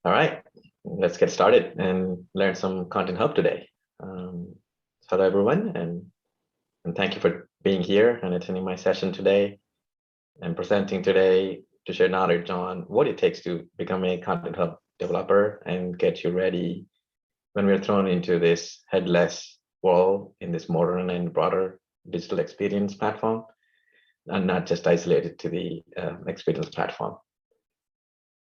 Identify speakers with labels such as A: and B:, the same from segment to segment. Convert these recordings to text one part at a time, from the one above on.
A: All right, let's get started and learn some Content Hub today. Um, Hello, everyone, and thank you for being here and attending my session today and presenting today to share knowledge on what it takes to become a Content Hub developer and get you ready when we're thrown into this headless world in this modern and broader digital experience platform, and not just isolated to the experience platform.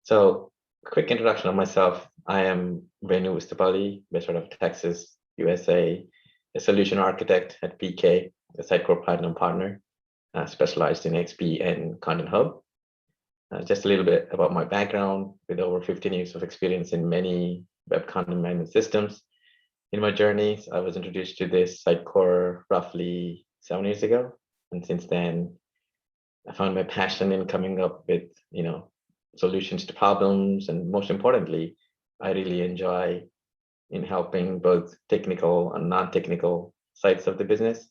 A: So, quick introduction of myself. I am Venu Vustipalli, based out of Texas, USA, a solution architect at PK, a Sitecore Platinum partner, specialized in XP and Content Hub. Just a little bit about my background, with over 15 years of experience in many web content management systems. In my journeys, I was introduced to this Sitecore roughly 7 years ago, and since then, I found my passion in coming up with, solutions to problems, and most importantly, I really enjoy in helping both technical and non-technical sides of the business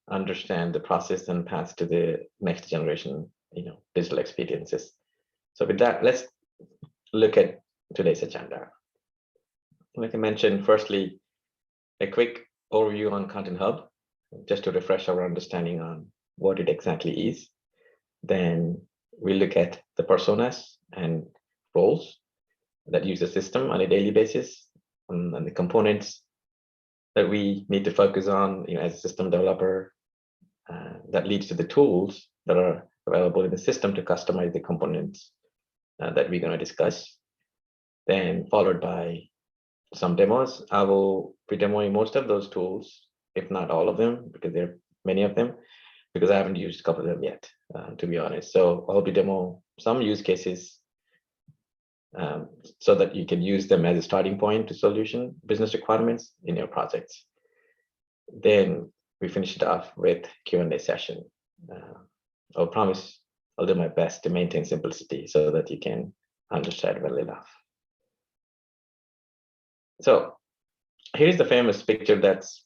A: understand the process and path to the next generation, digital experiences. So with that, let's look at today's agenda. Like I mentioned, firstly, a quick overview on Content Hub, just to refresh our understanding on what it exactly is. Then we look at the personas and roles that use the system on a daily basis, and the components that we need to focus on as a system developer, that leads to the tools that are available in the system to customize the components that we're going to discuss. Then followed by some demos. I will be demoing most of those tools, if not all of them, because there are many of them, because I haven't used a couple of them yet, to be honest. So I'll be demo some use cases so that you can use them as a starting point to solution business requirements in your projects. Then we finish it off with Q&A session. I'll promise I'll do my best to maintain simplicity so that you can understand well enough. So here's the famous picture that's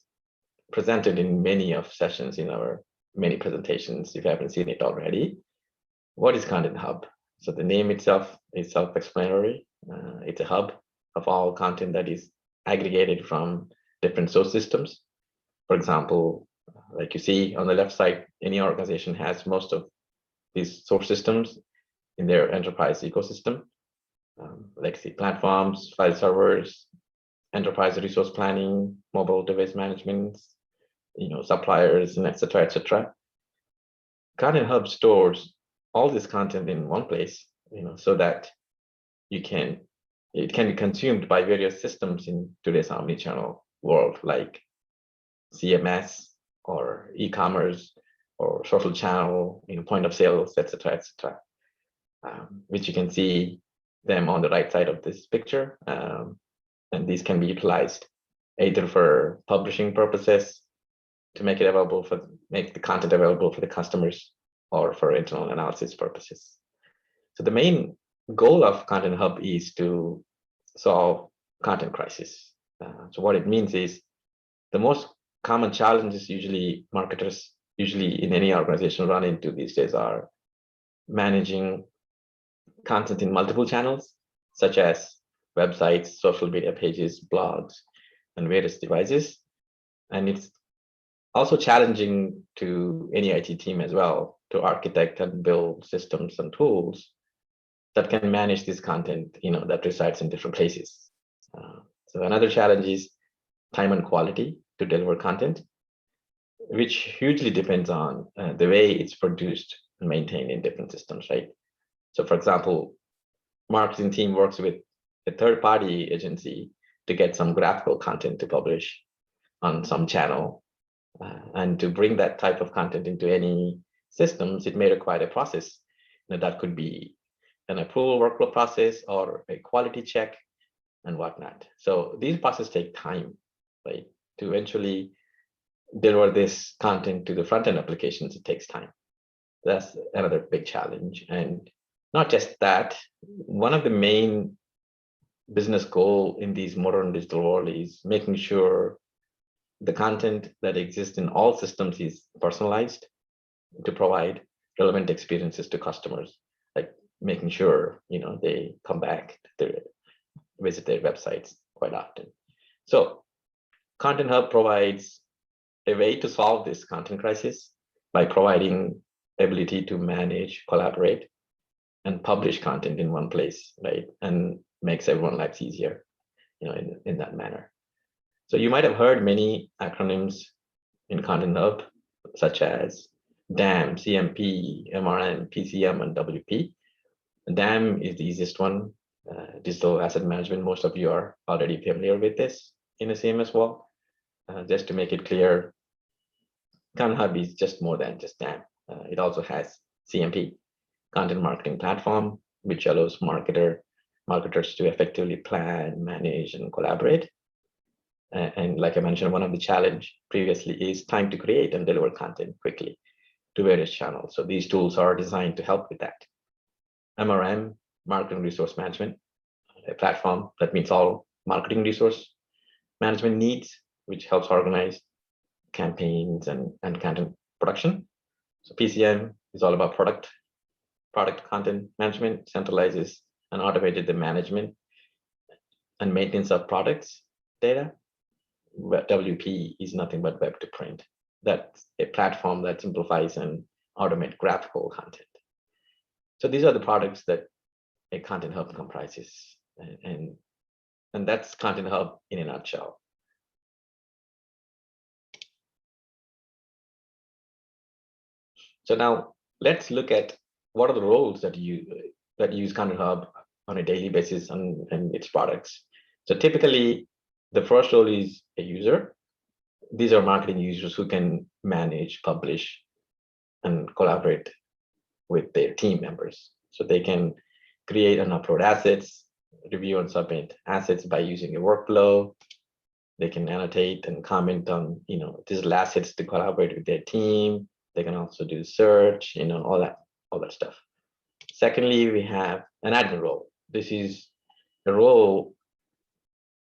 A: presented in many of sessions in our many presentations, if you haven't seen it already. What is Content Hub? So the name itself is self-explanatory. It's a hub of all content that is aggregated from different source systems. For example, like you see on the left side, any organization has most of these source systems in their enterprise ecosystem. Legacy platforms, file servers, enterprise resource planning, mobile device management, suppliers, and et cetera. Content Hub stores all this content in one place, so that it can be consumed by various systems in today's omnichannel world, like CMS or e-commerce or social channel, point of sales, et cetera, which you can see them on the right side of this picture. And these can be utilized either for publishing purposes, to make the content available for the customers, or for internal analysis purposes. So the main goal of Content Hub is to solve content crisis. So what it means is the most common challenges marketers usually in any organization run into these days are managing content in multiple channels, such as websites, social media pages, blogs, and various devices. And it's also challenging to any IT team as well to architect and build systems and tools that can manage this content, that resides in different places. So another challenge is time and quality to deliver content, which hugely depends on the way it's produced and maintained in different systems, right? So for example, marketing team works with a third-party agency to get some graphical content to publish on some channel. And to bring that type of content into any systems, it may require a process. That could be an approval workflow process or a quality check and whatnot. So these processes take time, right? To eventually deliver this content to the front-end applications, it takes time. That's another big challenge. And not just that, one of the main business goals in these modern digital world is making sure the content that exists in all systems is personalized to provide relevant experiences to customers, like making sure they come back to visit their websites quite often. So Content Hub provides a way to solve this content crisis by providing ability to manage, collaborate, and publish content in one place, right? And makes everyone's lives easier, in that manner. So you might have heard many acronyms in Content Hub, such as DAM, CMP, MRM, PCM, and WP. DAM is the easiest one, digital asset management. Most of you are already familiar with this in a CMS wall. Just to make it clear, Content Hub is just more than just DAM. It also has CMP, Content Marketing Platform, which allows marketers to effectively plan, manage, and collaborate. And like I mentioned, one of the challenge previously is time to create and deliver content quickly to various channels. So these tools are designed to help with that. MRM, Marketing Resource Management, a platform that meets all marketing resource management needs, which helps organize campaigns and content production. So PCM is all about product content management, centralizes and automated the management and maintenance of products data. WP is nothing but web to print. That's a platform that simplifies and automates graphical content. So these are the products that a Content Hub comprises, and that's Content Hub in a nutshell. So now let's look at what are the roles that use Content Hub on a daily basis and its products. So typically, the first role is a user. These are marketing users who can manage, publish, and collaborate with their team members. So they can create and upload assets, review and submit assets by using a workflow. They can annotate and comment on, digital assets to collaborate with their team. They can also do search, all that stuff. Secondly, we have an admin role. This is a role,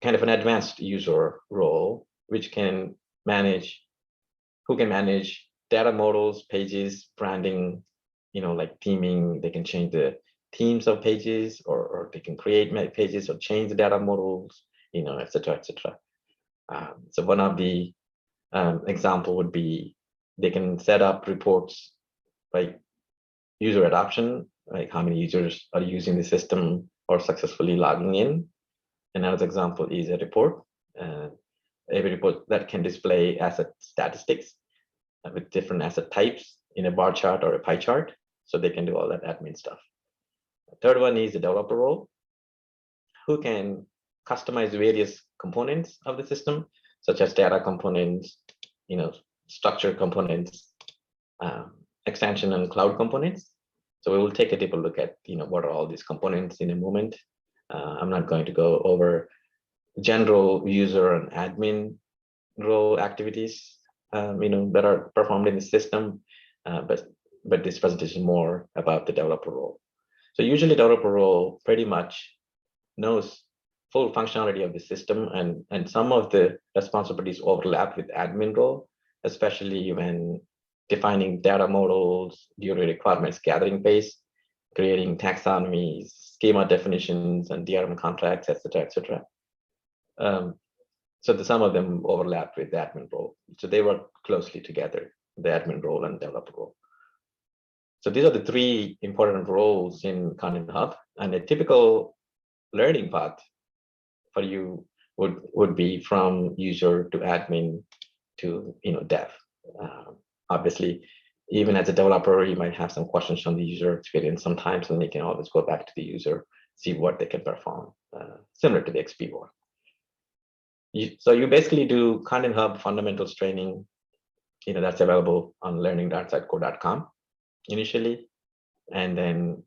A: kind of an advanced user role, which can manage data models, pages, branding, like theming. They can change the themes of pages, or they can create pages or change the data models, et cetera, et cetera. So one of the example would be they can set up reports like user adoption, like how many users are using the system or successfully logging in. Another example is a report, that can display asset statistics with different asset types in a bar chart or a pie chart. So they can do all that admin stuff. The third one is the developer role, who can customize various components of the system, such as data components, structure components, extension and cloud components. So we will take a deeper look at, what are all these components in a moment. I'm not going to go over general user and admin role activities, that are performed in the system, but this presentation is more about the developer role. So usually developer role pretty much knows full functionality of the system, and some of the responsibilities overlap with admin role, especially when defining data models during requirements gathering phase, creating taxonomies, schema definitions, and DRM contracts, et cetera. So some of them overlap with the admin role. So they work closely together, the admin role and developer role. So these are the three important roles in Content Hub, and a typical learning path for you would be from user to admin to dev. Obviously, even as a developer, you might have some questions on the user experience sometimes, and they can always go back to the user, see what they can perform, similar to the XP work. So you basically do Content Hub fundamentals training, that's available on learning.sitecore.com initially, and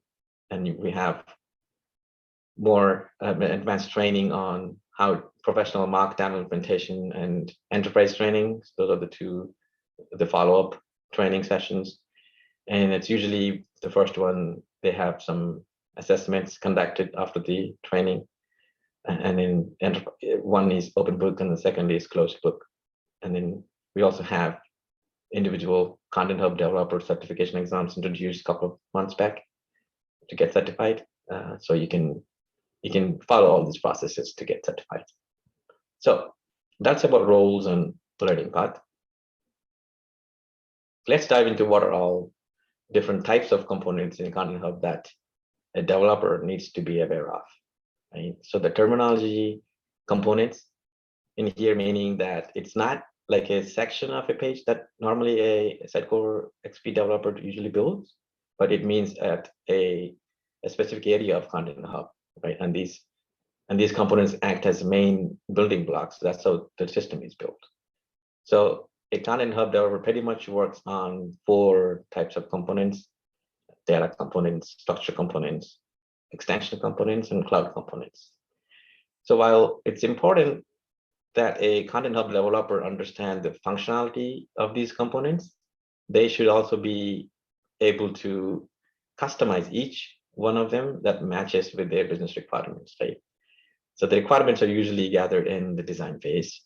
A: we have more advanced training on how professional markdown implementation and enterprise training. Those are the follow-up training sessions, and it's usually the first one. They have some assessments conducted after the training, and then one is open book and the second is closed book. And then we also have individual Content Hub developer certification exams introduced a couple of months back to get certified. So you can you can follow all these processes to get certified. So that's about roles and learning path. Let's dive into what are all different types of components in Content Hub that a developer needs to be aware of. Right? So the terminology components in here, meaning that it's not like a section of a page that normally a Sitecore XP developer usually builds, but it means at a specific area of Content Hub, right? And these components act as main building blocks. That's how the system is built. So a Content Hub developer pretty much works on 4 types of components: data components, structure components, extension components, and cloud components. So while it's important that a Content Hub developer understand the functionality of these components, they should also be able to customize each one of them that matches with their business requirements, right? So the requirements are usually gathered in the design phase,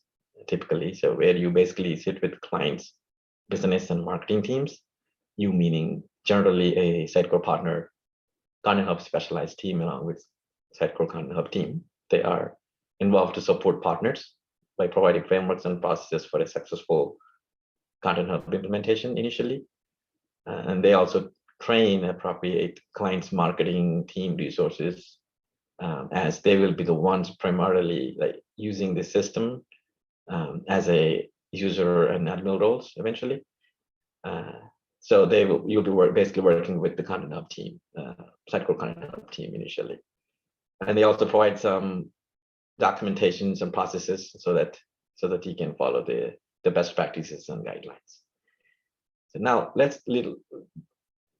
A: typically. So where you basically sit with clients, business and marketing teams, you meaning generally a Sitecore partner, Content Hub specialized team along with Sitecore Content Hub team. They are involved to support partners by providing frameworks and processes for a successful Content Hub implementation initially. And they also train appropriate clients marketing team resources, as they will be the ones primarily like using the system as a user and admin roles eventually. So you'll be basically working with the Content Hub team, Sitecore Content Hub team initially. And they also provide some documentations and processes so that you can follow the best practices and guidelines. So now let's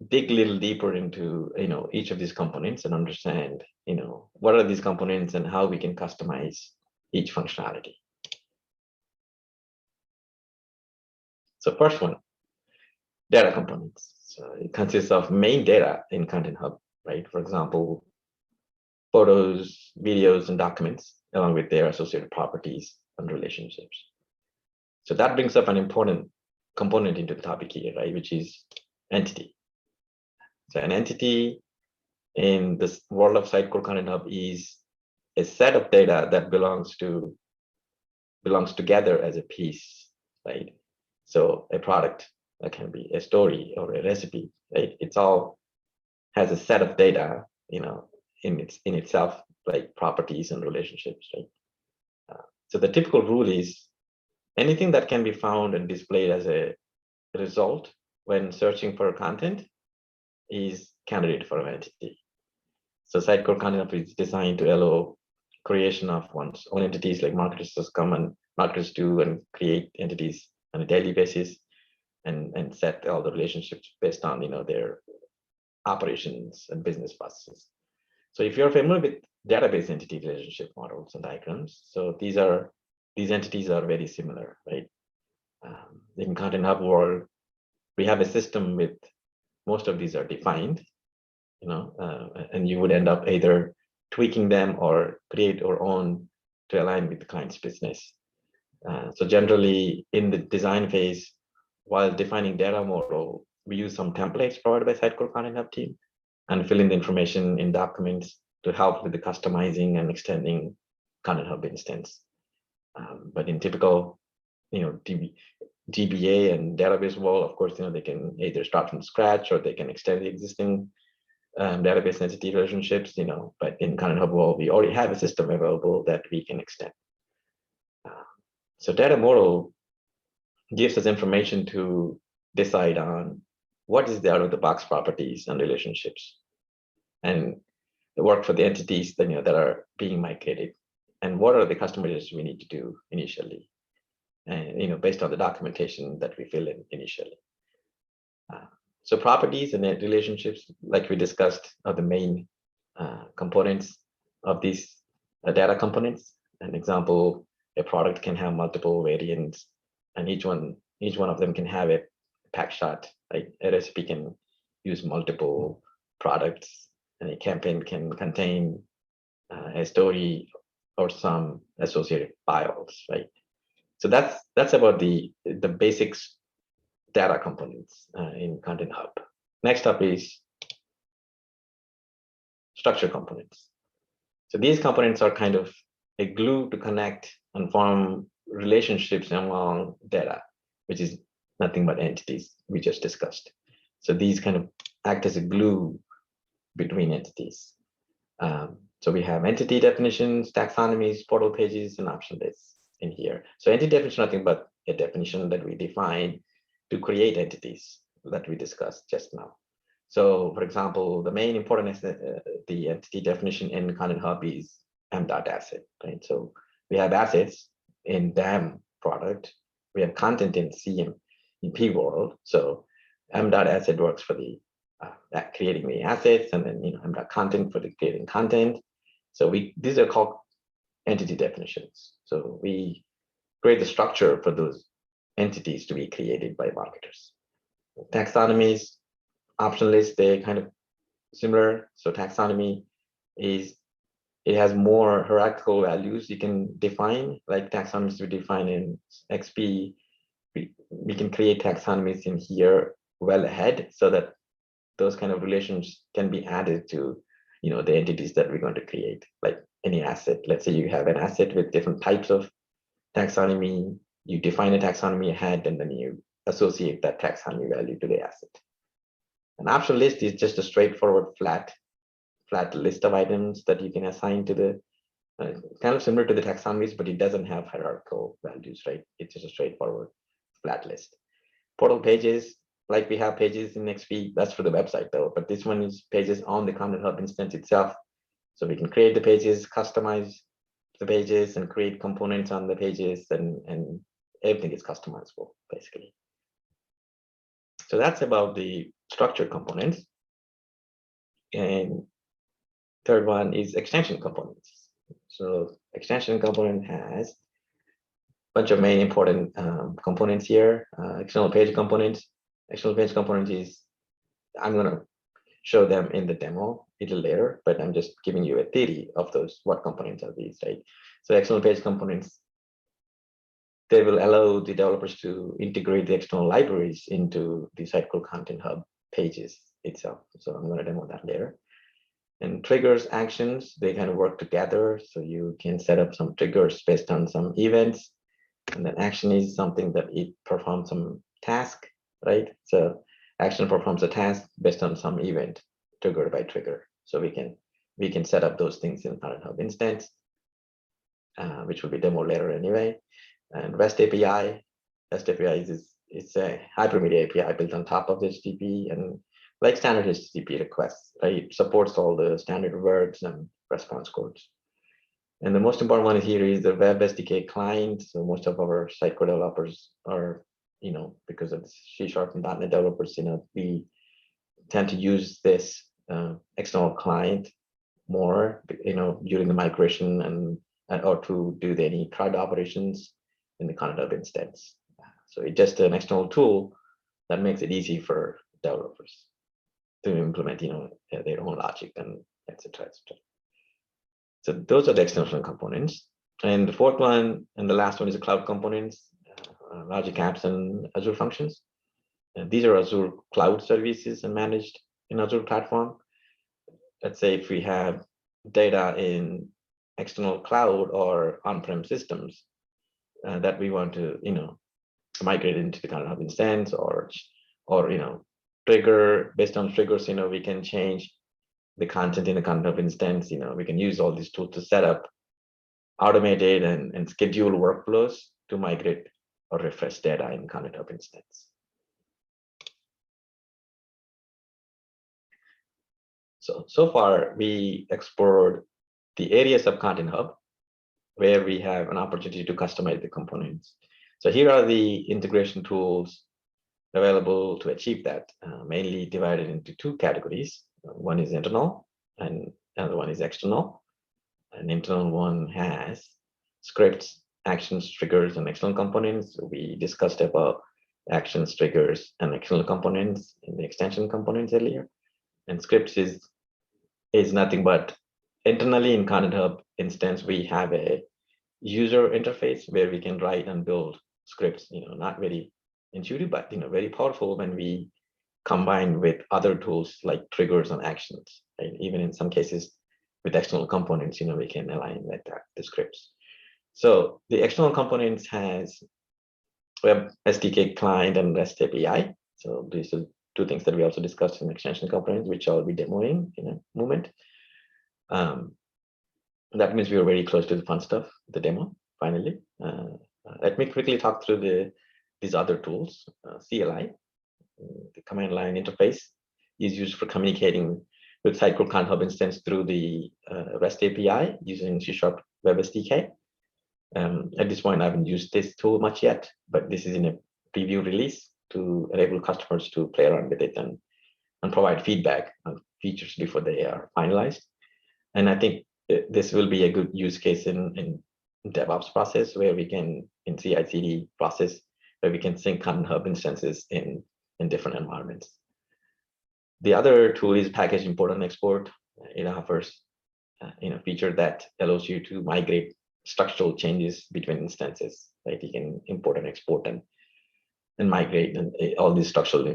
A: dig a little deeper into each of these components and understand what are these components and how we can customize each functionality. So first one, data components. So it consists of main data in Content Hub, right? For example, photos, videos, and documents, along with their associated properties and relationships. So that brings up an important component into the topic here, right? Which is entity. So an entity in this world of Sitecore Content Hub is a set of data that belongs together as a piece, right? So a product that can be a story or a recipe, right? It's all has a set of data, in itself, like properties and relationships, right? So the typical rule is anything that can be found and displayed as a result when searching for content is candidate for an entity. So Sitecore Content Hub is designed to allow creation of one's own entities, like marketers do and create entities on a daily basis and set all the relationships based on their operations and business processes. So if you're familiar with database entity relationship models and diagrams, so these entities are very similar, right? In Content Hub world, we have a system with most of these are defined, and you would end up either tweaking them or create your own to align with the client's business. So generally in the design phase, while defining data model, we use some templates provided by Sitecore Content Hub team and fill in the information in documents to help with the customizing and extending Content Hub instance. But in typical, DBA and database world, of course, they can either start from scratch or they can extend the existing database entity relationships, but in Content Hub world, we already have a system available that we can extend. So data model gives us information to decide on what is the out-of-the-box properties and relationships, and the work for the entities that are being migrated, and what are the customization we need to do initially, and based on the documentation that we fill in initially. So properties and relationships, like we discussed, are the main components of these data components. An example, a product can have multiple variants, and each one of them can have a pack shot. Like a recipe can use multiple products, and a campaign can contain a story or some associated files, right? So that's about the basics data components in Content Hub. Next up is structure components. So these components are kind of a glue to connect and form relationships among data, which is nothing but entities we just discussed. So these kind of act as a glue between entities. So we have entity definitions, taxonomies, portal pages, and option lists in here. So entity definition is nothing but a definition that we define to create entities that we discussed just now. So for example, the main important is the entity definition in Content Hub is m.asset, right? So we have assets in DAM product. We have content in CM in P world. So m.asset works for the creating the assets, and then m.content for the creating content. So these are called entity definitions. So we create the structure for those entities to be created by marketers. Taxonomies, option lists, they're kind of similar. So taxonomy is, it has more hierarchical values you can define, like taxonomies we define in XP. We can create taxonomies in here well ahead so that those kind of relations can be added to the entities that we're going to create, like any asset. Let's say you have an asset with different types of taxonomy, you define a taxonomy ahead, and then you associate that taxonomy value to the asset. An option list is just a straightforward flat list of items that you can assign to the kind of similar to the taxonomies, but it doesn't have hierarchical values, right? It's just a straightforward flat list. Portal pages, like we have pages in XP, that's for the website though, but this one is pages on the Content Hub instance itself. So we can create the pages, customize the pages, and create components on the pages, and everything is customizable, basically. So that's about the structured components. And third one is extension components. So extension component has a bunch of main important components here. External page components. External page component is, I'm going to show them in the demo a little later, but I'm just giving you a theory of those, what components are these, right? So external page components, they will allow the developers to integrate the external libraries into the Sitecore Content Hub pages itself. So I'm going to demo that later. And triggers, actions, they kind of work together. So you can set up some triggers based on some events. And then action is something that it performs some task, right? So action performs a task based on some event triggered by trigger. So we can set up those things in Content Hub instance, which will be demoed later anyway. And REST API it's a hypermedia API built on top of HTTP, and like standard HTTP requests, right? It supports all the standard words and response codes. And the most important one here is the Web SDK client. So most of our Sitecore developers are, because of C# and .NET developers, we tend to use this external client more, during the migration or to do any CRUD operations in the Content Hub instance. So it's just an external tool that makes it easy for developers to implement, their own logic and etc. So those are the external components. And the fourth one and the last one is the cloud components, logic apps and Azure functions. And these are Azure cloud services and managed in Azure platform. Let's say if we have data in external cloud or on-prem systems that we want to, migrate into the Content Hub instance, or trigger, based on triggers, we can change the content in the Content Hub instance. We can use all these tools to set up automated and schedule workflows to migrate or refresh data in Content Hub instance. So far we explored the areas of Content Hub where we have an opportunity to customize the components. So here are the integration tools available to achieve that, mainly divided into two categories. One is internal and another one is external. An internal one has scripts, actions, triggers, and external components. We discussed about actions, triggers, and external components in the extension components earlier. And scripts is nothing but internally in Content Hub instance, we have a user interface where we can write and build scripts, not very intuitive, but very powerful when we combine with other tools like triggers and actions. Right? Even in some cases, with external components, we can align like that, the scripts. So the external components has Web SDK client and REST API. So these are two things that we also discussed in extension components, which I'll be demoing in a moment. That means we are very close to the fun stuff, the demo, finally. Let me quickly talk through these other tools. CLI, the command line interface, is used for communicating with Sitecore Client Hub instance through the REST API using C# Web SDK. At this point, I haven't used this tool much yet, but this is in a preview release to enable customers to play around with it and provide feedback on features before they are finalized. And I think this will be a good use case in DevOps process, where we can, in CI/CD process, where we can sync Client Hub instances in different environments. The other tool is package import and export. It offers feature that allows you to migrate structural changes between instances. Right, you can import and export and migrate and all these structural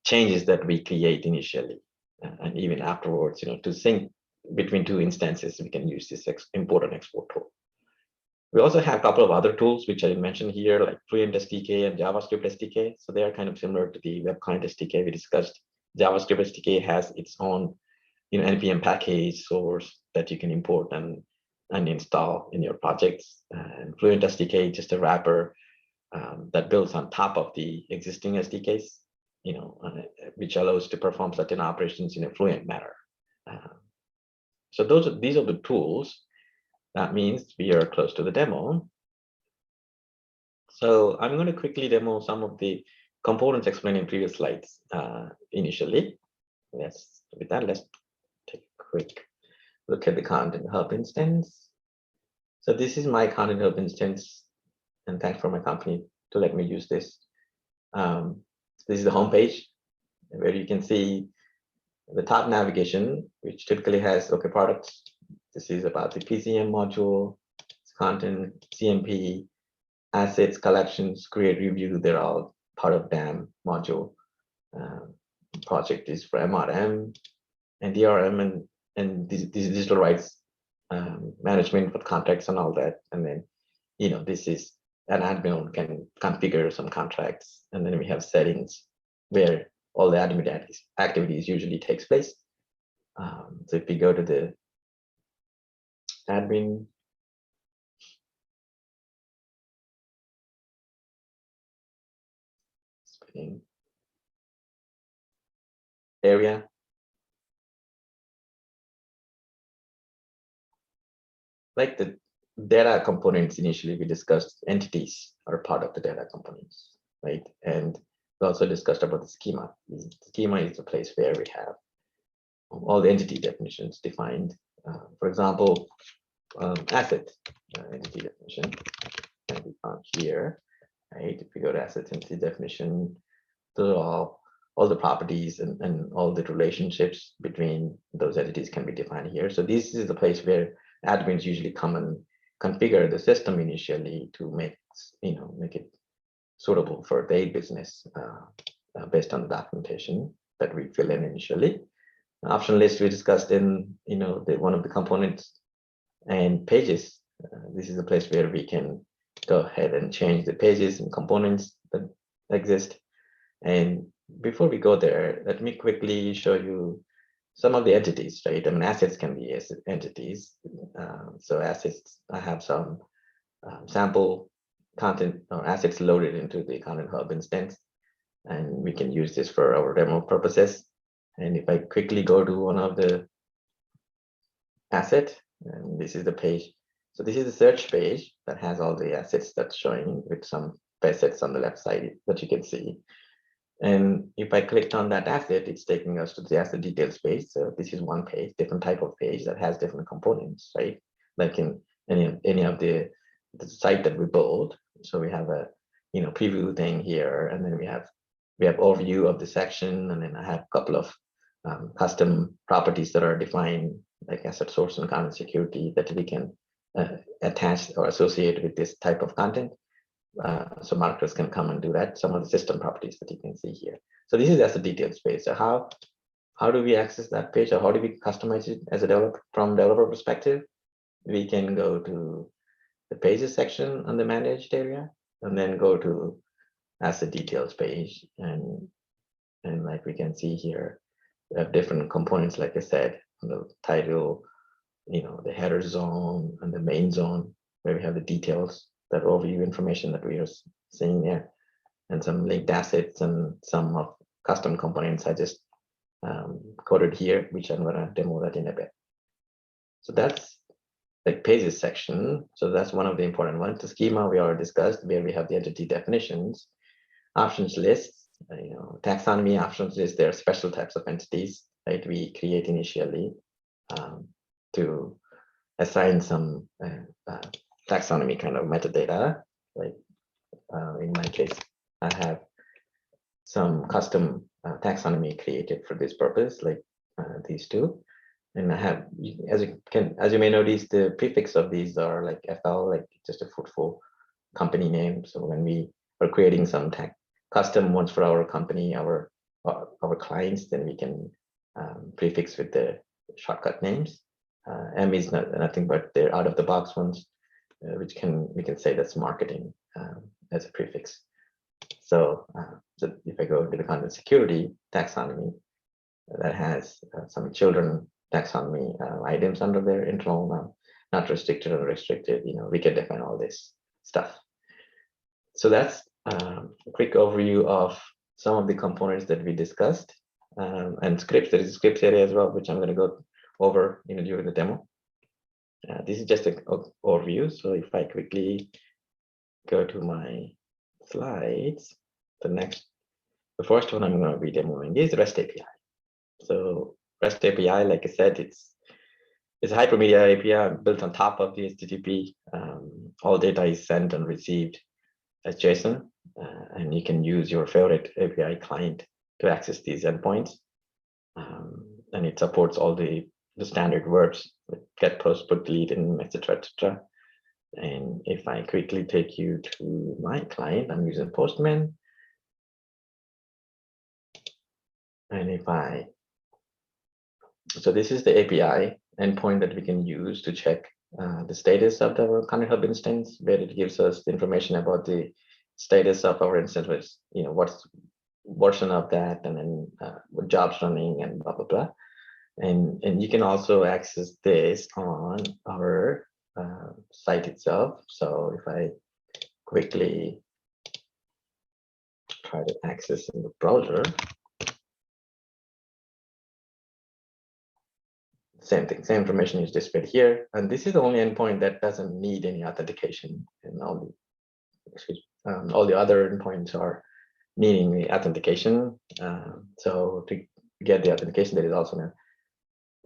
A: changes that we create initially, and even afterwards, to sync between two instances, we can use this import and export tool. We also have a couple of other tools which I mentioned here, like Fluent SDK and JavaScript SDK. So they are kind of similar to the Web Client SDK we discussed. JavaScript SDK has its own npm package source that you can import and install in your projects. And Fluent SDK is just a wrapper that builds on top of the existing SDKs, which allows to perform certain operations in a fluent manner. So these are the tools. That means we are close to the demo. So I'm going to quickly demo some of the components explained in previous slides initially. With that, let's take a quick look at the Content Hub instance. So this is my Content Hub instance, and thanks for my company to let me use this. This is the home page, where you can see the top navigation, which typically has OK products. This is about the PCM module, content, CMP, assets, collections, create, review. They're all part of DAM module. Project is for MRM and DRM and these digital rights management for contracts and all that. And then, this is an admin can configure some contracts. And then we have settings where all the admin activities usually takes place. So if we go to the admin, area, like the data components, initially we discussed entities are part of the data components, right? And we also discussed about the schema. The schema is the place where we have all the entity definitions defined. For example, asset entity definition can be found here, right? If we go to asset entity definition, those are all the properties and all the relationships between those entities can be defined here. So this is the place where admins usually come and configure the system initially to make it suitable for their business based on the documentation that we fill in initially. Option list we discussed in one of the components, and pages. This is a place where we can go ahead and change the pages and components that exist. And before we go there, let me quickly show you some of the entities, right? I mean, assets can be entities. So assets, I have some sample content or assets loaded into the Content Hub instance, and we can use this for our demo purposes. And if I quickly go to one of the asset, and this is the page. So this is the search page that has all the assets that's showing with some assets on the left side that you can see. And if I clicked on that asset, it's taking us to the asset details page. So this is one page, different type of page that has different components, right? Like in any of the site that we build. So we have a preview thing here, and then we have overview of the section, and then I have a couple of custom properties that are defined, like asset source and content security, that we can attach or associate with this type of content. So marketers can come and do that. Some of the system properties that you can see here. So this is asset details page. So how how do we access that page, or how do we customize it as a developer from developer perspective? We can go to the pages section on the managed area, and then go to asset details page, and like we can see here, we have different components, like I said, the title, the header zone and the main zone, where we have the details, that overview information that we are seeing there, and some linked assets and some of custom components I just coded here, which I'm going to demo that in a bit. So that's the pages section. So that's one of the important ones. The schema we already discussed, where we have the entity definitions, options lists, taxonomy options list. There are special types of entities, right? We create initially to assign some taxonomy kind of metadata. Like in my case, I have some custom taxonomy created for this purpose, like these two. And I have, as you may notice, the prefix of these are like FL, like just a fruitful company name. So when we are creating some custom ones for our company, our clients, then we can prefix with the shortcut names. M is nothing but they're out of the box ones, which we can say that's marketing as a prefix. So, so if I go to the content security taxonomy, that has some children taxonomy items under their internal, not restricted or restricted, we can define all this stuff. So that's a quick overview of some of the components that we discussed, and scripts. There is a scripts area as well, which I'm going to go over during the demo. This is just an overview. So if I quickly go to my slides, the first one I'm going to be demoing is REST API. So REST API, like I said, it's a hypermedia API built on top of the HTTP. All data is sent and received as JSON, and you can use your favorite API client to access these endpoints. And it supports all the standard verbs, like get, post, put, delete, and etc. etc. And if I quickly take you to my client, I'm using Postman. And so this is the API endpoint that we can use to check the status of the Content Hub instance, where it gives us the information about the status of our instance, which, what's version of that, and then what jobs running, and blah, blah, blah. And you can also access this on our site itself. So if I quickly try to access in the browser, same thing, same information is displayed here. And this is the only endpoint that doesn't need any authentication, and all the other endpoints are needing the authentication. So to get the authentication, there is also an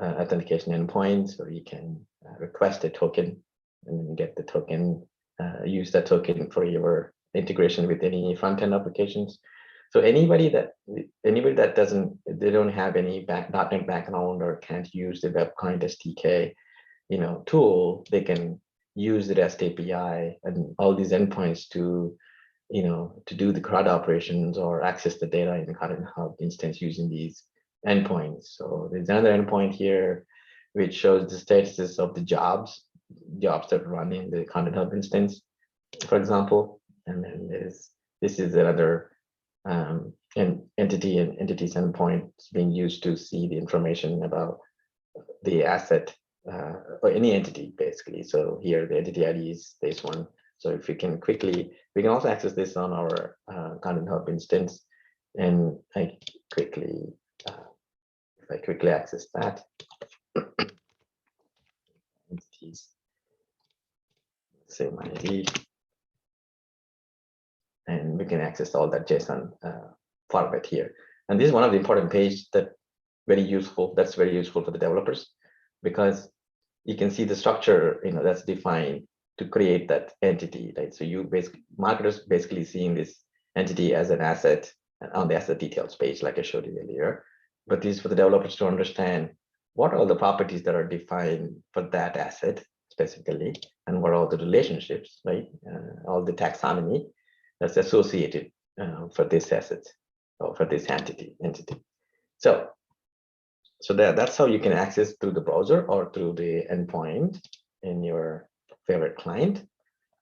A: authentication endpoint, so you can request a token and then get the token, use that token for your integration with any front-end applications. So anybody that don't have any .NET background or can't use the Webcam SDK, tool, they can use the REST API and all these endpoints to do the CRUD operations or access the data in the Content Hub instance using these endpoints. So there's another endpoint here which shows the statuses of the jobs that run in the Content Hub instance, for example. And then this is another entity and entities endpoint being used to see the information about the asset or any entity, basically. So here the entity ID is this one. So if we can also access this on our Content Hub instance. And if I quickly access that, entities, same ID, and we can access all that JSON format here. And this is one of the important pages that's very useful for the developers, because you can see the structure that's defined to create that entity, right? So marketers basically seeing this entity as an asset on the asset details page, like I showed you earlier. But this is for the developers to understand what are the properties that are defined for that asset specifically, and what are all the relationships, right? All the taxonomy that's associated for this asset or for this entity. So So that's how you can access through the browser or through the endpoint in your favorite client.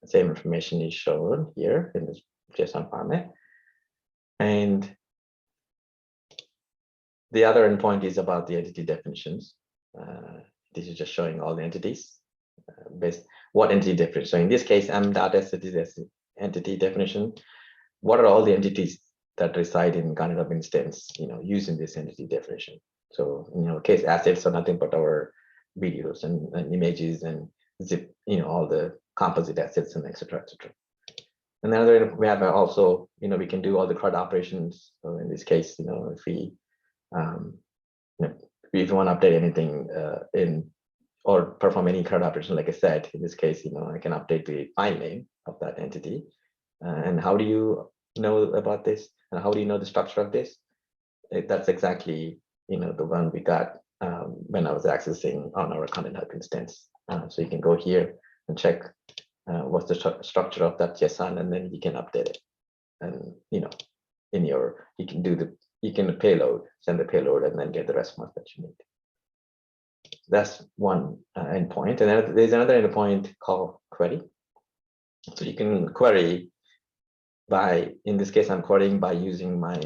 A: The same information is shown here in this JSON format. And the other endpoint is about the entity definitions. This is just showing all the entities based what entity definition. So in this case, m.asset is entity definition. What are all the entities that reside in Content Hub instance, using this entity definition? So in our case, assets are nothing but our videos and images and zip, all the composite assets and etc. And then we have also, we can do all the CRUD operations. So in this case, if we if you want to update anything or perform any CRUD operation, like I said, in this case, I can update the file name of that entity. And how do you know about this? And how do you know the structure of this? That's exactly, the one we got when I was accessing on our Content Hub instance. So you can go here and check what's the structure of that JSON, and then you can update it. And, you can payload, send the payload, and then get the response that you need. That's one endpoint. And then there's another endpoint called query. So you can query by, in this case, I'm querying by using my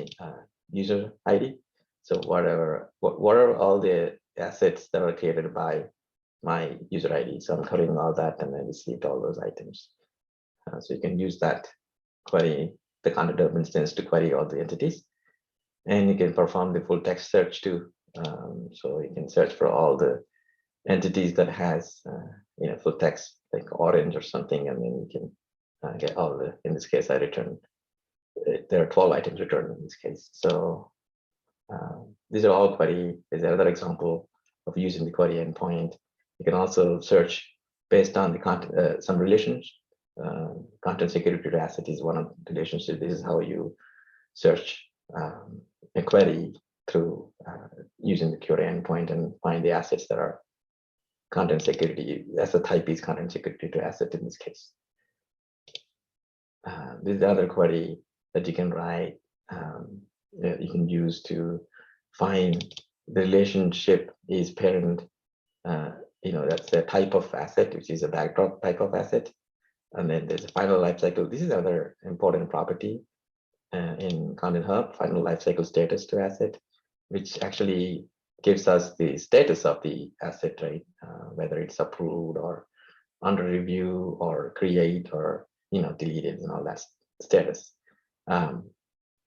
A: user ID. So what are all the assets that are created by my user ID? So I'm querying all that, and then received all those items. So you can use that query, the Content Hub instance, to query all the entities. And you can perform the full text search too. So you can search for all the entities that has full text, like orange or something, and then you can get all the, in this case, I returned, there are 12 items returned in this case. So these are all query. There's another example of using the query endpoint. You can also search based on the content, some relations. Content security to asset is one of the relationships. This is how you search a query through using the query endpoint and find the assets that are content security. Asset type is content security to asset in this case. This is the other query that you can write. You can use to find the relationship is parent. That's the type of asset, which is a backdrop type of asset. And then there's a final lifecycle. This is another important property in Content Hub, final lifecycle status to asset, which actually gives us the status of the asset, right? Whether it's approved or under review or create or deleted and all that status.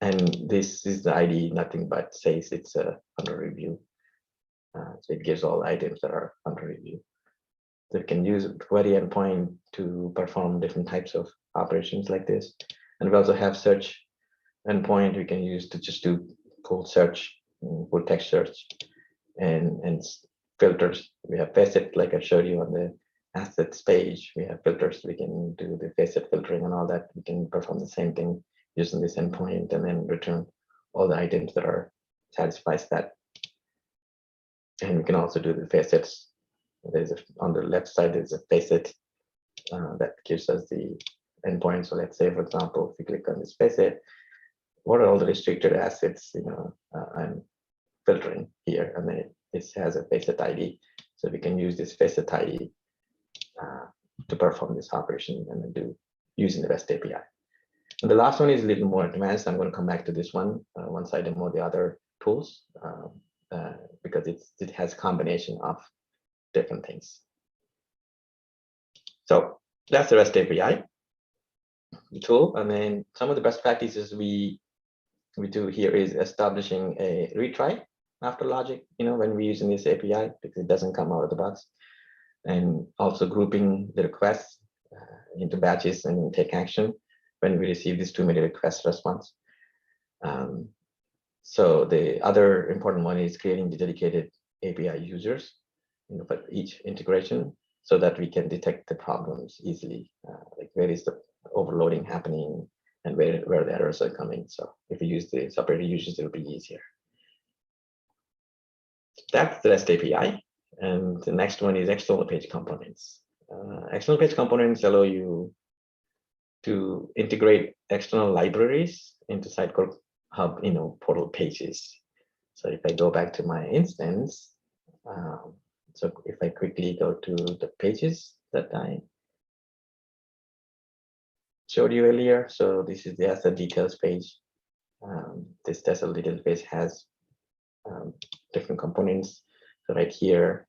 A: And this is the ID, nothing but says it's under review. So it gives all items that are under review. So you can use query endpoint to perform different types of operations like this. And we also have search endpoint we can use to just do full search, full text search, and filters. We have facet, like I showed you on the assets page. We have filters. We can do the facet filtering and all that. We can perform the same thing using this endpoint and then return all the items that are satisfies that. And we can also do the facets. There's on the left side, there's a facet that gives us the endpoint. So let's say, for example, if we click on this facet, what are all the restricted assets, I'm filtering here, and then it has a facet ID. So we can use this facet ID to perform this operation and then do using the REST API. And the last one is a little more advanced. I'm going to come back to this one once I demo the other tools because it has a combination of different things. So that's the REST API tool. And then some of the best practices we do here is establishing a retry after logic, when we're using this API, because it doesn't come out of the box. And also grouping the requests into batches and take action when we receive this 2-minute request response. So the other important one is creating the dedicated API users for each integration so that we can detect the problems easily, like where is the overloading happening and where the errors are coming. So if we use the separated users, it'll be easier. That's the REST API. And the next one is external page components. External page components allow you to integrate external libraries into Sitecore Hub, portal pages. So if I go back to my instance, so if I quickly go to the pages that I showed you earlier, so this is the asset details page. This asset details page has different components. So right here,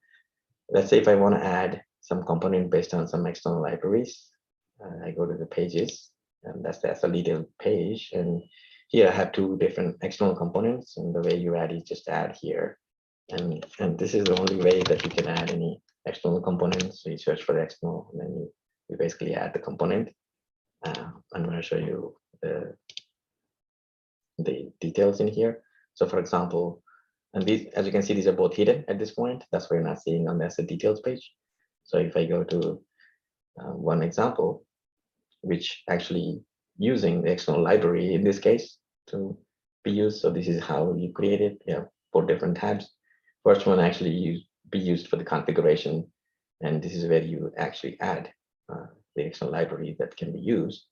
A: let's say if I want to add some component based on some external libraries, I go to the pages, and that's the asset detail page. And here I have two different external components, and the way you add is just add here. And this is the only way that you can add any external components. So you search for the external, and then you basically add the component. I'm going to show you the details in here. So for example, and these, as you can see, these are both hidden at this point. That's why you're not seeing on the asset details page. So if I go to one example, which actually using the external library in this case to be used. So this is how you create it. You have 4 different tabs. First one actually be used for the configuration, and this is where you actually add the external library that can be used.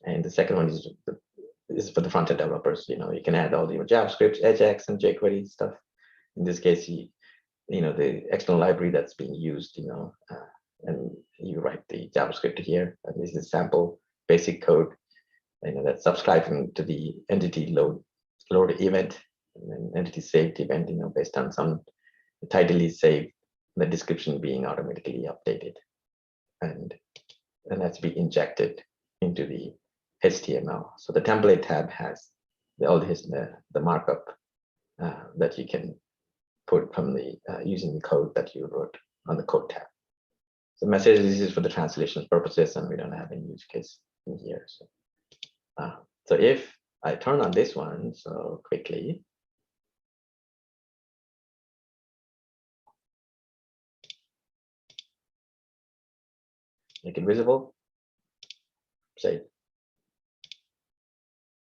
A: And the second one is for the front-end developers. You can add all your JavaScript, Ajax, and jQuery stuff. In this case, the external library that's being used, and you write the JavaScript here. And this is sample basic code, that's subscribing to the entity load event, and then entity saved event, based on some the title is saved, the description being automatically updated, and that's be injected into the HTML. So the template tab has the markup that you can put from the using the code that you wrote on the code tab. So message, this is for the translation purposes, and we don't have any use case in here. So if I turn on this one, so quickly, make it visible, save,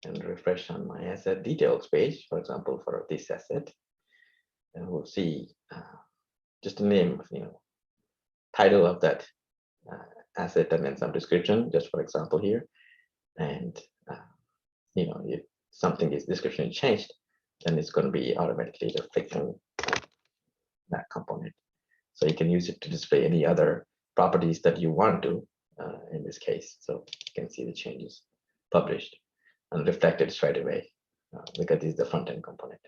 A: and refresh on my asset details page, for example, for this asset, and we'll see just a name, title of that asset, and then some description, just for example here. And if something is description changed, then it's going to be automatically reflecting that component. So you can use it to display any other properties that you want to in this case. So you can see the changes published and reflected straight away because this is the front-end component.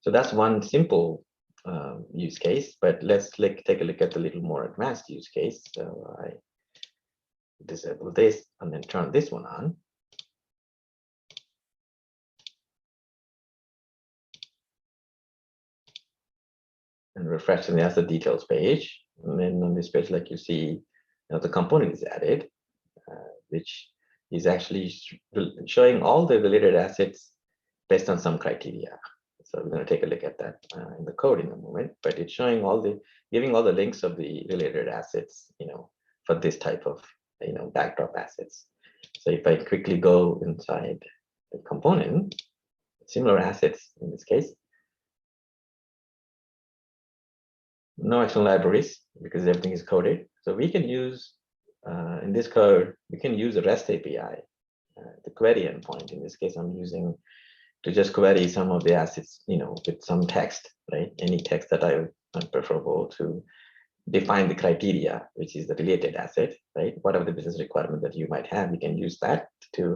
A: So that's one simple use case, but let's take a look at the little more advanced use case. So I disable this and then turn this one on. And refresh the asset details page. And then on this page, like you see, the component is added, which is actually showing all the related assets based on some criteria. So we're going to take a look at that in the code in a moment, but it's showing giving all the links of the related assets, for this type of, backdrop assets. So if I quickly go inside the component, similar assets in this case, no external libraries because everything is coded. So we can use, in this code, we can use a REST API, the query endpoint. In this case, I'm using to just query some of the assets, with some text, right? Any text that I find preferable to define the criteria, which is the related asset, right? Whatever the business requirement that you might have, you can use that to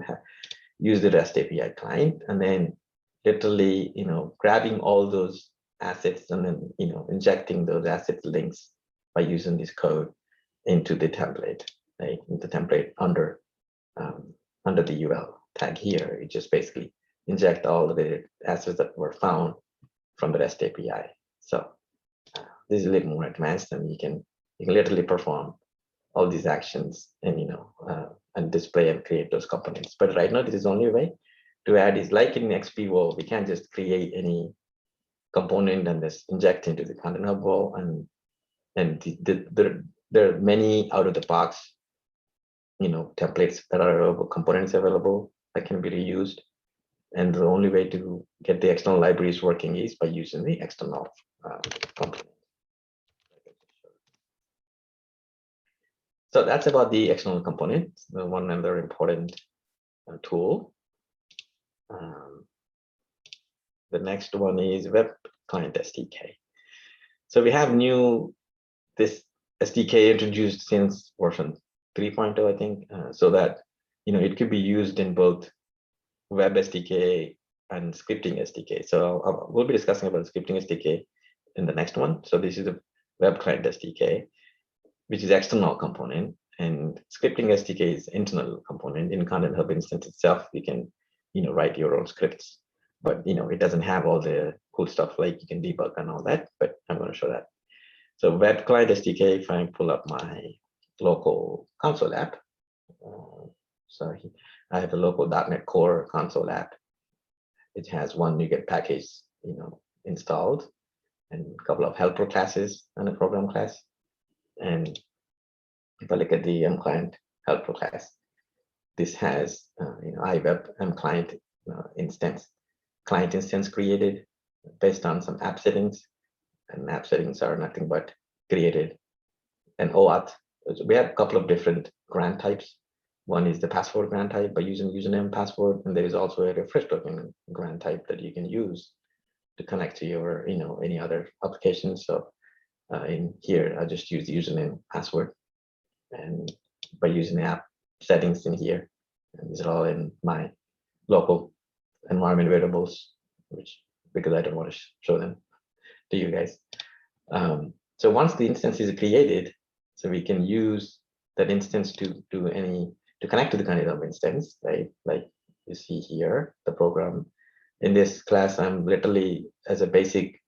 A: use the REST API client, and then literally, grabbing all those assets and then, injecting those asset links by using this code into the template, right? The template under the UL tag here, it just basically inject all the assets that were found from the REST API. So this is a little more advanced, and you can literally perform all these actions and and display and create those components. But right now, this is the only way to add is like in XPO, we can't just create any component and just inject into the Content Hub wall, and there are many out of the box templates that are available, components available that can be reused. And the only way to get the external libraries working is by using the external component. So that's about the external component. The one other important tool. The next one is Web Client SDK. So we have this SDK introduced since version 3.0, I think, so that it could be used in both Web SDK and scripting SDK. So we'll be discussing about scripting SDK in the next one. So this is the Web Client SDK, which is external component, and scripting SDK is internal component. In Content Hub instance itself, you can write your own scripts, but it doesn't have all the cool stuff like you can debug and all that, but I'm going to show that. So Web Client SDK, if I pull up my local console app, so I have a local .NET Core console app. It has one NuGet package, installed, and a couple of helper classes and a program class. And if I look at the client helper class, this has iWeb client instance created based on some app settings, and app settings are nothing but created an OAuth. So we have a couple of different grant types. One is the password grant type by using username password, and there is also a refresh token grant type that you can use to connect to your any other application. So in here, I just use the username password, and by using the app settings in here, and these are all in my local environment variables, which because I don't want to show them to you guys. So once the instance is created, so we can use that instance to connect to the Content Hub instance, right? Like you see here, the program. In this class, I'm literally as a basic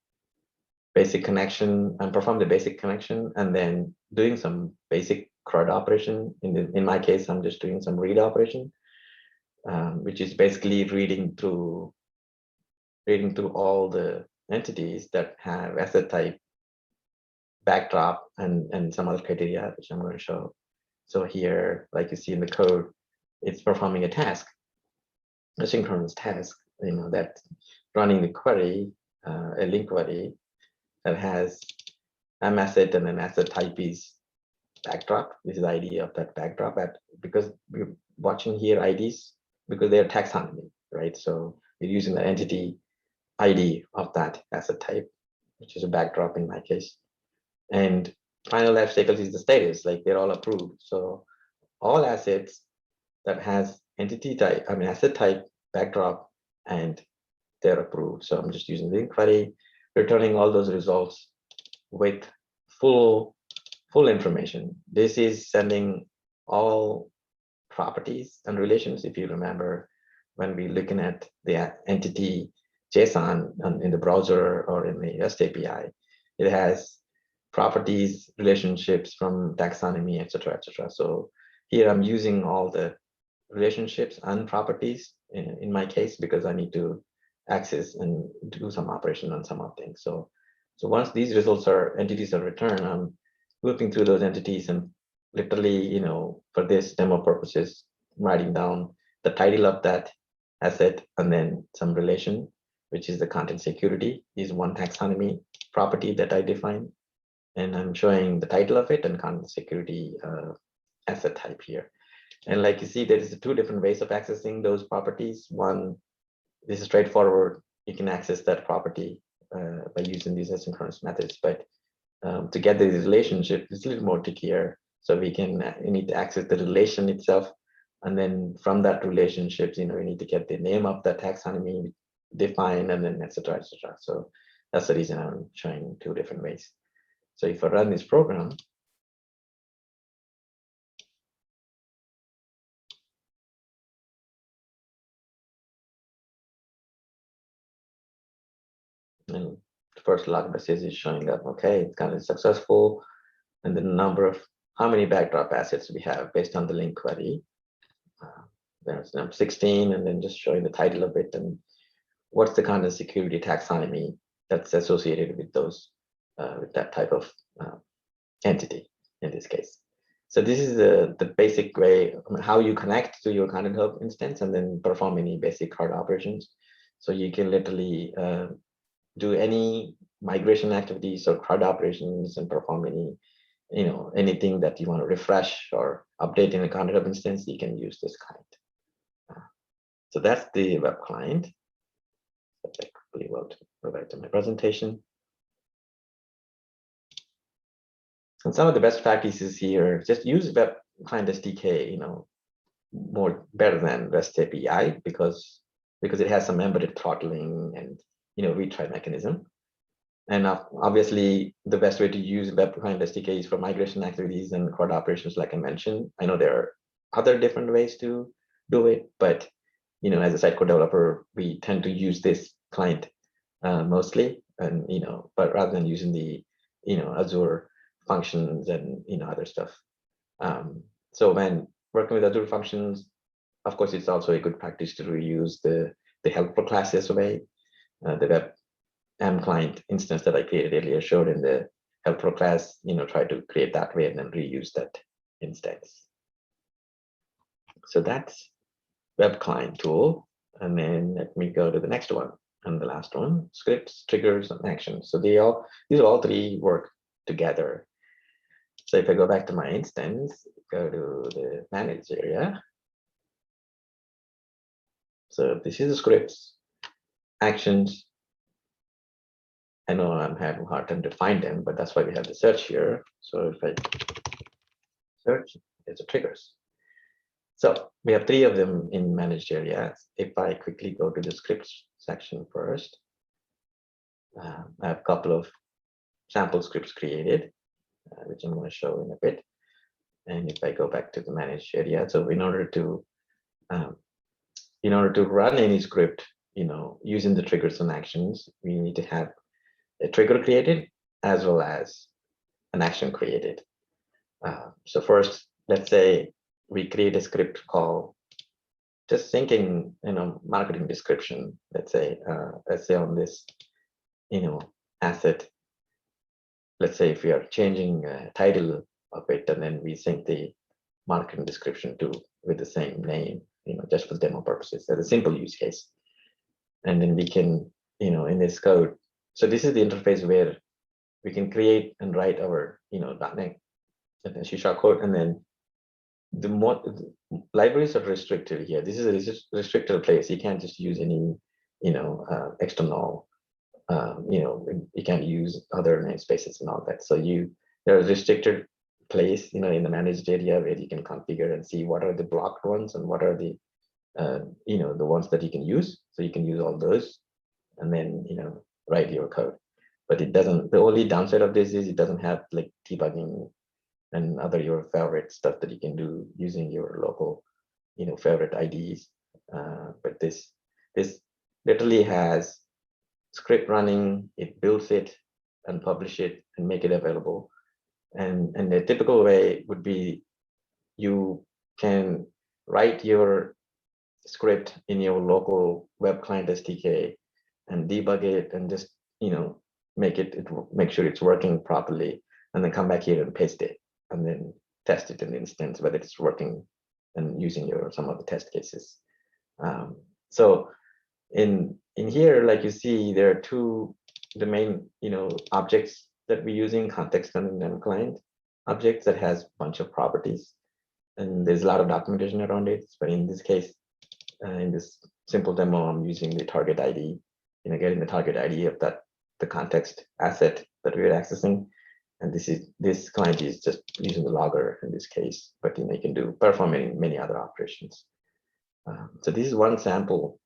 A: connection, I'm performing the basic connection and then doing some basic CRUD operation. In my case, I'm just doing some read operation, which is basically reading through all the entities that have asset type, backdrop, and some other criteria, which I'm going to show. So here, like you see in the code, it's performing a task, a synchronous task, that's running the query, a link query that has an asset, and an asset type is backdrop. This is the ID of that backdrop, because we're watching here IDs because they're taxonomy, right? So we're using the entity ID of that asset type, which is a backdrop in my case. And final life cycle is the status, like they're all approved. So all assets that has entity type, asset type, backdrop, and they're approved. So I'm just using the query, returning all those results with full information. This is sending all properties and relations. If you remember, when we're looking at the entity JSON in the browser or in the REST API, it has properties, relationships from taxonomy, etc., etc. So here I'm using all the relationships and properties in my case, because I need to access and do some operation on some of things. So once these entities are returned, I'm looping through those entities and literally, for this demo purposes, writing down the title of that asset and then some relation, which is the content security, is one taxonomy property that I define. And I'm showing the title of it and content security asset type here. And like you see, there's two different ways of accessing those properties. One, this is straightforward. You can access that property by using these asynchronous methods. But to get the relationship, it's a little more trickier. So we need to access the relation itself. And then from that relationships, we need to get the name of that taxonomy defined, and then et cetera, et cetera. So that's the reason I'm showing two different ways. So if I run this program, and the first log message is showing up, okay, it's kind of successful, and the number of how many backdrop assets we have based on the link query. There's 16, and then just showing the title of it and what's the content security taxonomy that's associated with those with that type of entity in this case. So this is the basic way how you connect to your Content Hub instance and then perform any basic CRUD operations. So you can literally do any migration activities or CRUD operations and perform any, anything that you want to refresh or update in a Content Hub instance. You can use this client. So that's the web client. quickly go back to my presentation. And some of the best practices here, just use Web Client SDK, better than REST API because it has some embedded throttling and retry mechanism. And obviously, the best way to use Web Client SDK is for migration activities and CRUD operations, like I mentioned. I know there are other different ways to do it, but as a site code developer, we tend to use this client mostly, and but rather than using the Azure functions and other stuff. So when working with Azure functions, of course, it's also a good practice to reuse the helper classes away. The Webcam client instance that I created earlier showed in the helper class, try to create that way and then reuse that instance. So that's Web Client tool. And then let me go to the next one and the last one, scripts, triggers, and actions. So these all three work together. So if I go back to my instance, go to the manage area. So this is the scripts, actions. I know I'm having a hard time to find them, but that's why we have the search here. So if I search, there's the triggers. So we have three of them in managed areas. If I quickly go to the scripts section first, I have a couple of sample scripts created, which I'm going to show in a bit. And if I go back to the managed area, so in order to run any script, using the triggers and actions, we need to have a trigger created as well as an action created. So first, let's say we create a script called just syncing, marketing description. Let's say on this, asset. Let's say if we are changing title of it, and then we sync the marketing description with the same name, just for demo purposes. That's a simple use case. And then we can, in this code. So this is the interface where we can create and write our, .NET and C# code, and then the libraries are restricted here. This is a restricted place. You can't just use any, external, you can't use other namespaces and all that. So there is restricted place, in the managed area where you can configure and see what are the blocked ones and what are the, the ones that you can use. So you can use all those, and then write your code. But it doesn't. The only downside of this is it doesn't have like debugging and other your favorite stuff that you can do using your local, favorite IDs. But this literally has script running. It builds it and publish it and make it available. And the typical way would be you can write your script in your local web client SDK and debug it and just make sure it's working properly, and then come back here and paste it and then test it in the instance whether it's working and using some of the test cases. So in here, like you see, there are the main objects that we're using, context and then client objects that has a bunch of properties, and there's a lot of documentation around it. But in this case, in this simple demo, I'm using the target ID, getting the target ID of the context asset that we're accessing. And this client is just using the logger in this case, but you can perform many other operations. So this is one sample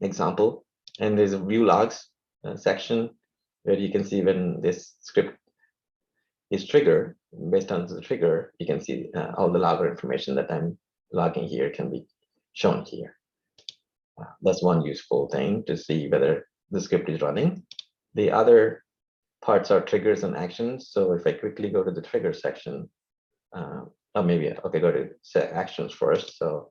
A: example, and there's a view logs section where you can see when this script is triggered. Based on the trigger, you can see all the logger information that I'm logging here can be shown here. That's one useful thing to see whether the script is running. The other parts are triggers and actions. So if I quickly go to the trigger section, go to actions first. So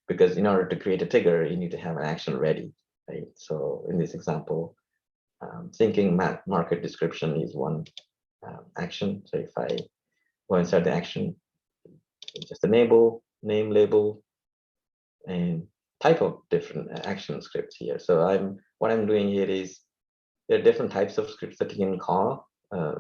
A: because in order to create a trigger, you need to have an action ready, right? So in this example, syncing market description is one action. So if I go inside the action, just enable, name, label, and type of different action scripts here. So what I'm doing here is there are different types of scripts that you can call,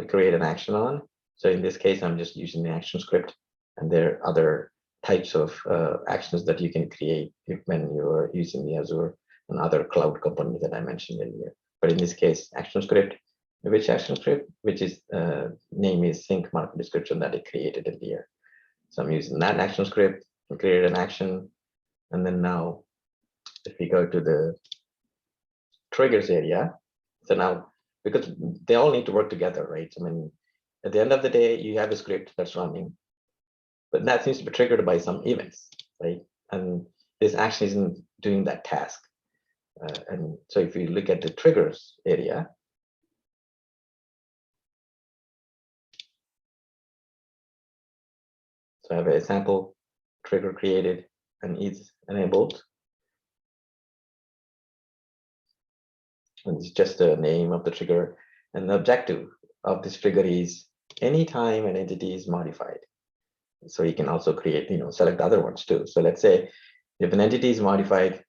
A: create an action on. So in this case, I'm just using the action script, and there are other types of actions that you can create when you're using the Azure and other cloud components that I mentioned earlier. But in this case, action script, which action script, which is name is sync market description that I created earlier. So I'm using that action script to create an action. And then now, if we go to the triggers area, so now, because they all need to work together, right? I mean, at the end of the day, you have a script that's running, but that seems to be triggered by some events, right? And this action isn't doing that task. And so if you look at the triggers area, so I have a sample trigger created and is enabled. And it's just the name of the trigger. And the objective of this trigger is anytime an entity is modified. So you can also create, select other ones too. So let's say if an entity is modified,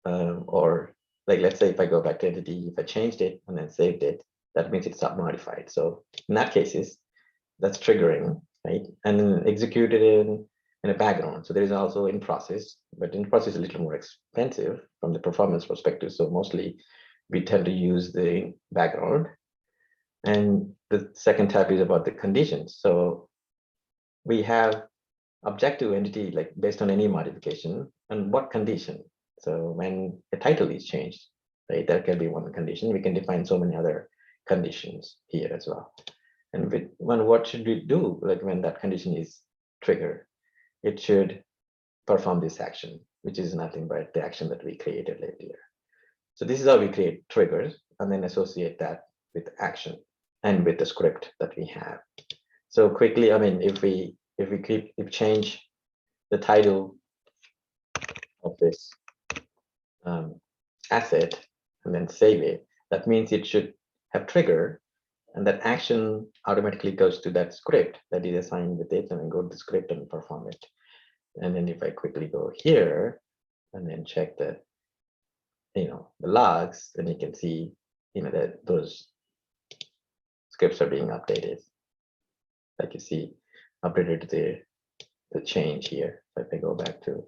A: or like, let's say if I go back to entity, if I changed it and then saved it, that means it's not modified. So in that cases, that's triggering, right? And then executed in a background. So there is also in process, but in process is a little more expensive from the performance perspective. So mostly we tend to use the background. And the second tab is about the conditions. So we have objective entity, like based on any modification and what condition. So when a title is changed, right, that can be one condition. We can define so many other conditions here as well. And what should we do? Like when that condition is triggered, it should perform this action, which is nothing but the action that we created earlier. So this is how we create triggers and then associate that with action and with the script that we have. So quickly, I mean, if we change the title of this asset and then save it, that means it should have trigger, and that action automatically goes to that script that is assigned with it, and then go to the script and perform it. And then if I quickly go here and then check the logs, then you can see that those scripts are being updated. Like you see, updated the change here. So if I go back to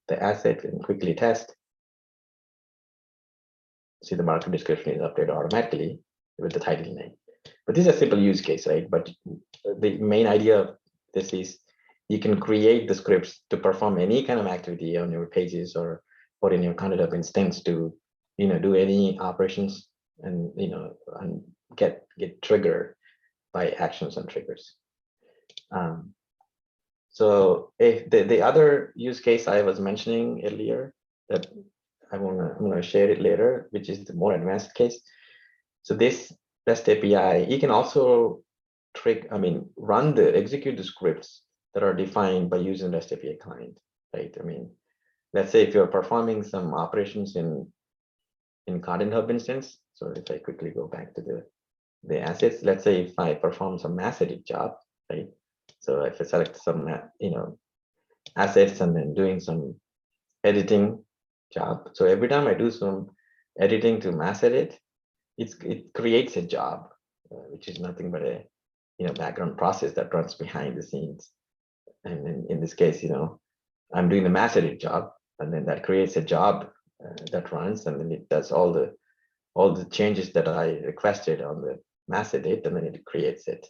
A: the asset and quickly test, see the market description is updated automatically with the title name. But this is a simple use case, right? But the main idea of this is you can create the scripts to perform any kind of activity on your pages or in your content hub instance to do any operations and and get triggered by actions and triggers. So if the other use case I was mentioning earlier that I'm gonna share it later, which is the more advanced case. So this REST API, you can also execute the scripts that are defined by using REST API client, right? I mean, let's say if you're performing some operations in Content Hub instance. So if I quickly go back to the assets, let's say if I perform some mass edit job, right? So if I select some assets and then doing some editing job. So every time I do some editing to mass edit, it creates a job, which is nothing but a background process that runs behind the scenes. And then in this case, I'm doing the mass edit job, and then that creates a job that runs, and then it does all the changes that I requested on the mass edit, and then it creates it.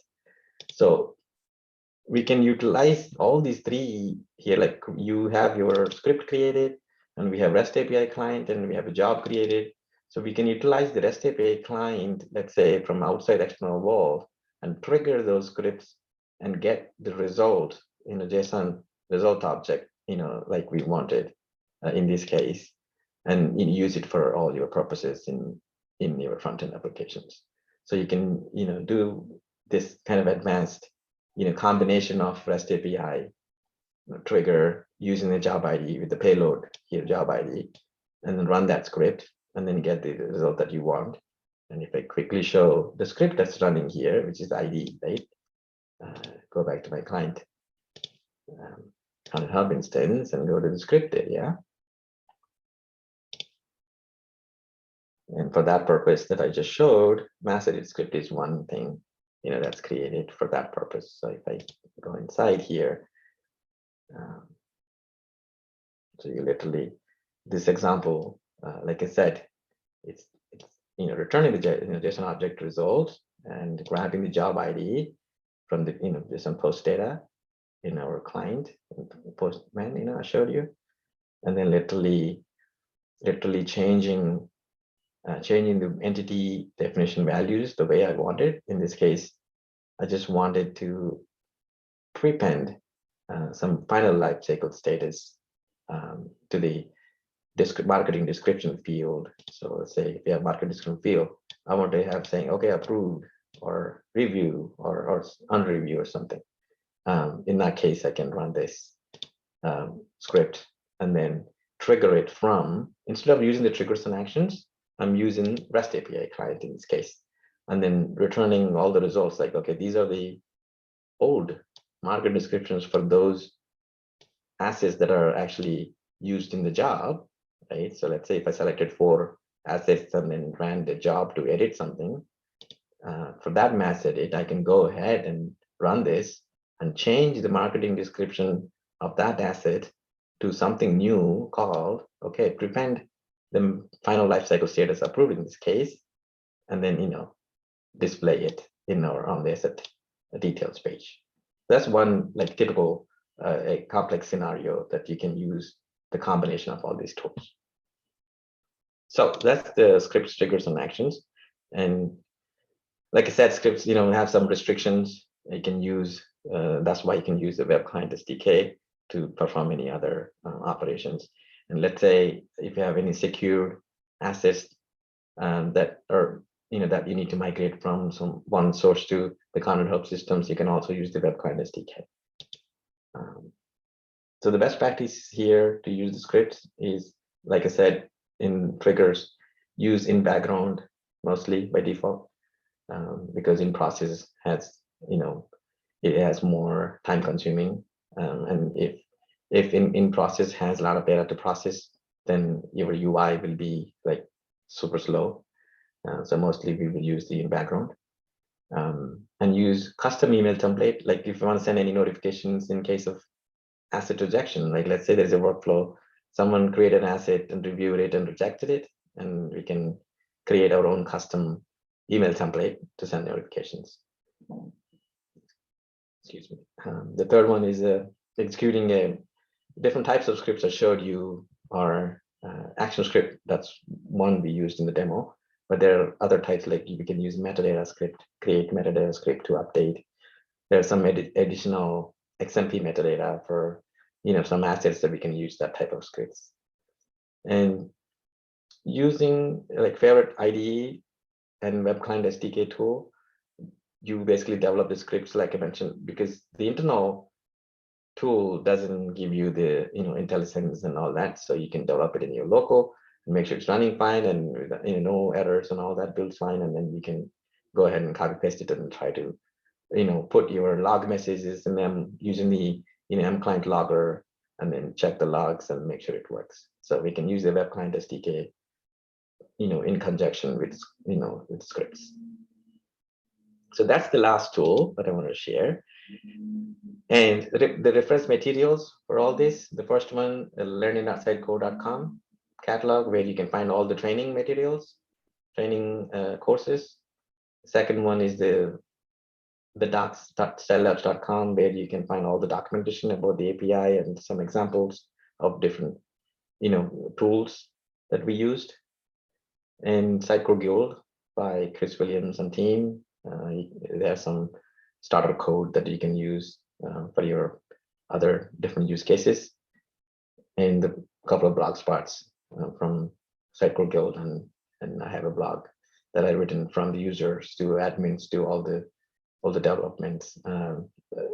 A: So we can utilize all these three here. Like you have your script created, and we have REST API client, and we have a job created. So we can utilize the REST API client, let's say from outside external wall, and trigger those scripts and get the result in a JSON result object, like we wanted in this case, and use it for all your purposes in your front-end applications. So you can do this kind of advanced combination of REST API trigger using the job ID with the payload here, job ID, and then run that script and then get the result that you want. And if I quickly show the script that's running here, which is the ID, right? Go back to my client Content Hub instance and go to the script area. And for that purpose that I just showed, mass edit script is one thing that's created for that purpose. So if I go inside here, so you literally this example, like I said, it's returning the JSON object result and grabbing the job ID from the JSON post data in our client postman, I showed you, and then literally changing the entity definition values the way I wanted. In this case, I just wanted to prepend some final life cycle status to the marketing description field. So let's say if you have marketing description field, I want to have saying, okay, approved or review or unreview or something. In that case, I can run this script and then trigger it from, instead of using the triggers and actions, I'm using REST API client in this case, and then returning all the results like, okay, these are the old market descriptions for those assets that are actually used in the job, right? So let's say if I selected 4 assets and then ran the job to edit something, for that mass edit, I can go ahead and run this and change the marketing description of that asset to something new called, okay, prepend the final lifecycle status approved in this case, and then display it in on the asset details page. That's one like typical a complex scenario that you can use the combination of all these tools. So that's the scripts, triggers, and actions. And like I said, scripts have some restrictions. You can use that's why you can use the Web Client SDK to perform any other operations. And let's say if you have any secure assets that are that you need to migrate from one source to the Content Hub systems, you can also use the Web Client SDK. So the best practice here to use the scripts is, like I said, in triggers, use in background mostly by default, because in process has it has more time consuming, and if in process has a lot of data to process, then your UI will be like super slow. So mostly we will use the in background, and use custom email template. Like if you want to send any notifications in case of asset rejection, like let's say there's a workflow, someone created an asset and reviewed it and rejected it, and we can create our own custom email template to send notifications. Excuse me. The third one is executing different types of scripts I showed you are action script. That's one we used in the demo, but there are other types, like we can use metadata script, create metadata script to update. There's some additional XMP metadata for some assets that we can use that type of scripts. And using like favorite IDE and Web Client SDK tool, you basically develop the scripts like I mentioned, because the internal tool doesn't give you the IntelliSense and all that, so you can develop it in your local and make sure it's running fine and no errors and all that, builds fine, and then you can go ahead and copy paste it and try to put your log messages in them using the mClient logger, and then check the logs and make sure it works. So we can use the Web Client SDK in conjunction with with scripts. So that's the last tool that I want to share. And the reference materials for all this, the first one, learning.sitecore.com catalog, where you can find all the training materials, training courses. The second one is the docs.stellabs.com, where you can find all the documentation about the API and some examples of different tools that we used. And Sitecore Guild by Chris Williams and team. There's some starter code that you can use for your other different use cases, and a couple of blog spots from Sitecore Guild, and I have a blog that I've written from the users to admins to all the development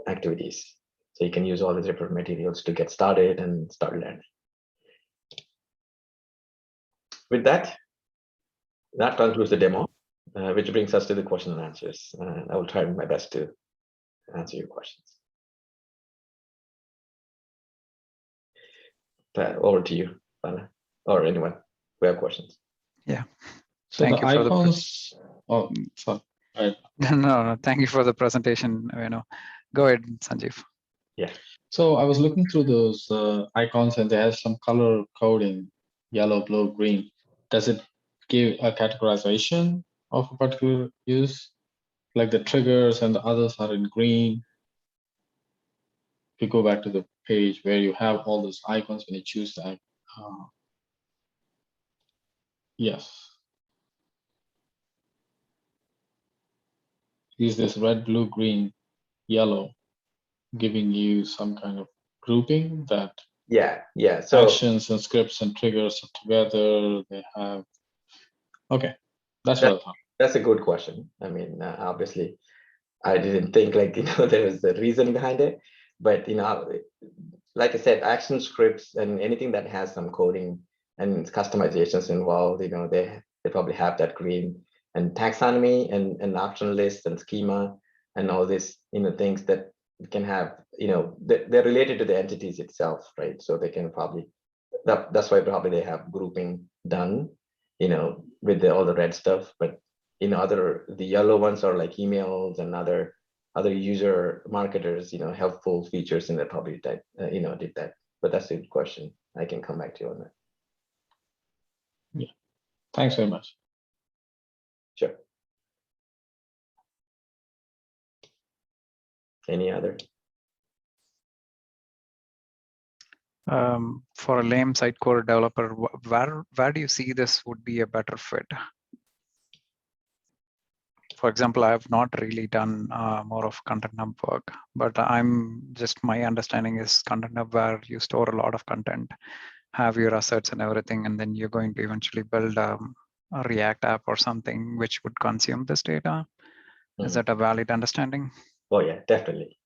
A: activities. So you can use all the different materials to get started and start learning. With that concludes the demo, which brings us to the question and answers. I will try my best to answer your questions. But over to you, Bala, or anyone who have questions.
B: Yeah.
C: So
B: Thank
C: the
B: you
C: icons. Oh, sorry.
B: No, thank you for the presentation. Go ahead, Sanjeev.
A: Yeah.
C: So I was looking through those icons, and they have some color coding yellow, blue, green, does it give a categorization of a particular use? Like the triggers and the others are in green. If you go back to the page where you have all those icons when you choose that. Yes. Is this red, blue, green, yellow giving you some kind of grouping that
A: Yeah. So
C: actions and scripts and triggers are together? They have. Okay, that's what I thought.
A: that's a good question. I mean, obviously, I didn't think like there was a reason behind it, but like I said, action scripts and anything that has some coding and customizations involved, they probably have that green, and taxonomy and option list and schema and all this, things that can have, they're related to the entities itself, right? So they can probably, that's why probably they have grouping done, with all the red stuff. But the yellow ones are like emails and other user marketers, helpful features, and they probably did that. But that's a good question. I can come back to you on that.
C: Yeah, thanks very much.
A: Sure. Any other?
B: For a lame site code developer, where do you see this would be a better fit? For example, I have not really done more of Content Hub work, but my understanding is Content Hub where you store a lot of content, have your assets and everything, and then you're going to eventually build a React app or something which would consume this data. Is that a valid understanding?
A: Oh yeah, definitely.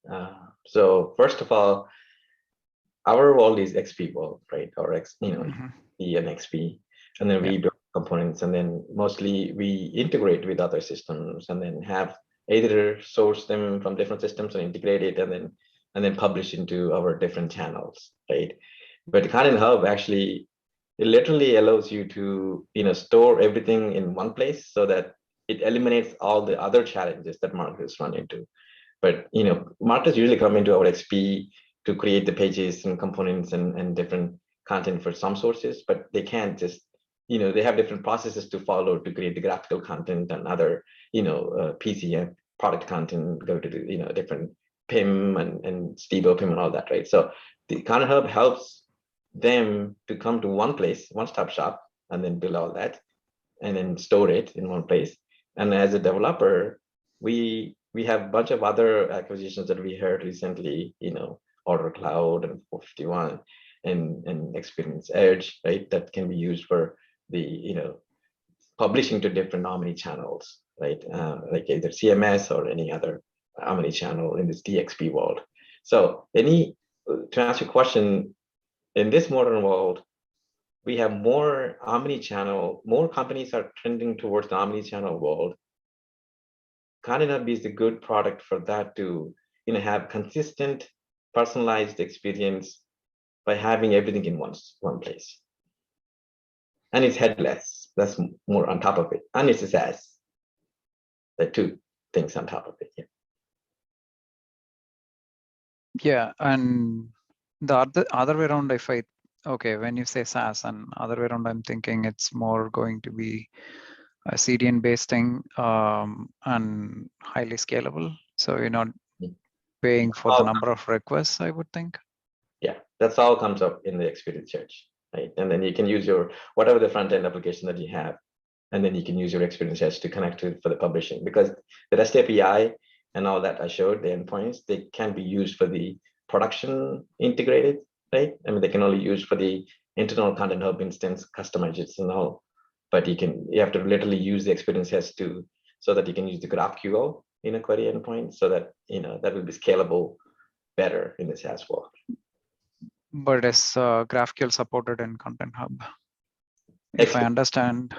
A: So first of all, our world is XP world, right? Or E and XP, and then we build components, and then mostly we integrate with other systems, and then have either source them from different systems and integrate it, and then publish into our different channels, right? But the Content Hub actually, it literally allows you to store everything in one place, so that it eliminates all the other challenges that marketers run into. But marketers usually come into our XP to create the pages and components and different content for some sources, but they can't just, they have different processes to follow to create the graphical content and other, PCM product content, go to the, different PIM and Stebo PIM and all that, right? So the Content Hub helps them to come to one place, one-stop shop, and then build all that, and then store it in one place. And as a developer, we have a bunch of other acquisitions that we heard recently, Order Cloud and 451 and Experience Edge, right? That can be used for the, publishing to different omni-channels, right? Like either CMS or any other omni-channel in this DXP world. So to answer your question, in this modern world, we have more omni-channel, more companies are trending towards the omni-channel world. Content Hub is a good product for that to, have consistent, personalized experience by having everything in one place. And it's headless. That's more on top of it. And it's a SaaS. The two things on top of it.
B: Yeah, and the other way around, when you say SaaS and other way around, I'm thinking it's more going to be a CDN based thing and highly scalable. So you're not paying for the number of requests, I would think.
A: Yeah, that's all comes up in the Experience Edge, right? And then you can use whatever the front end application that you have, and then you can use your Experience Edge to connect to for the publishing, because the REST API and all that I showed, the endpoints, they can be used for the production integrated, right? I mean, they can only use for the internal Content Hub instance, customize it and all, but you have to literally use the Experience Edge so that you can use the GraphQL in a query endpoint, so that that will be scalable better in the SaaS world.
B: But is GraphQL supported in Content Hub? If I understand.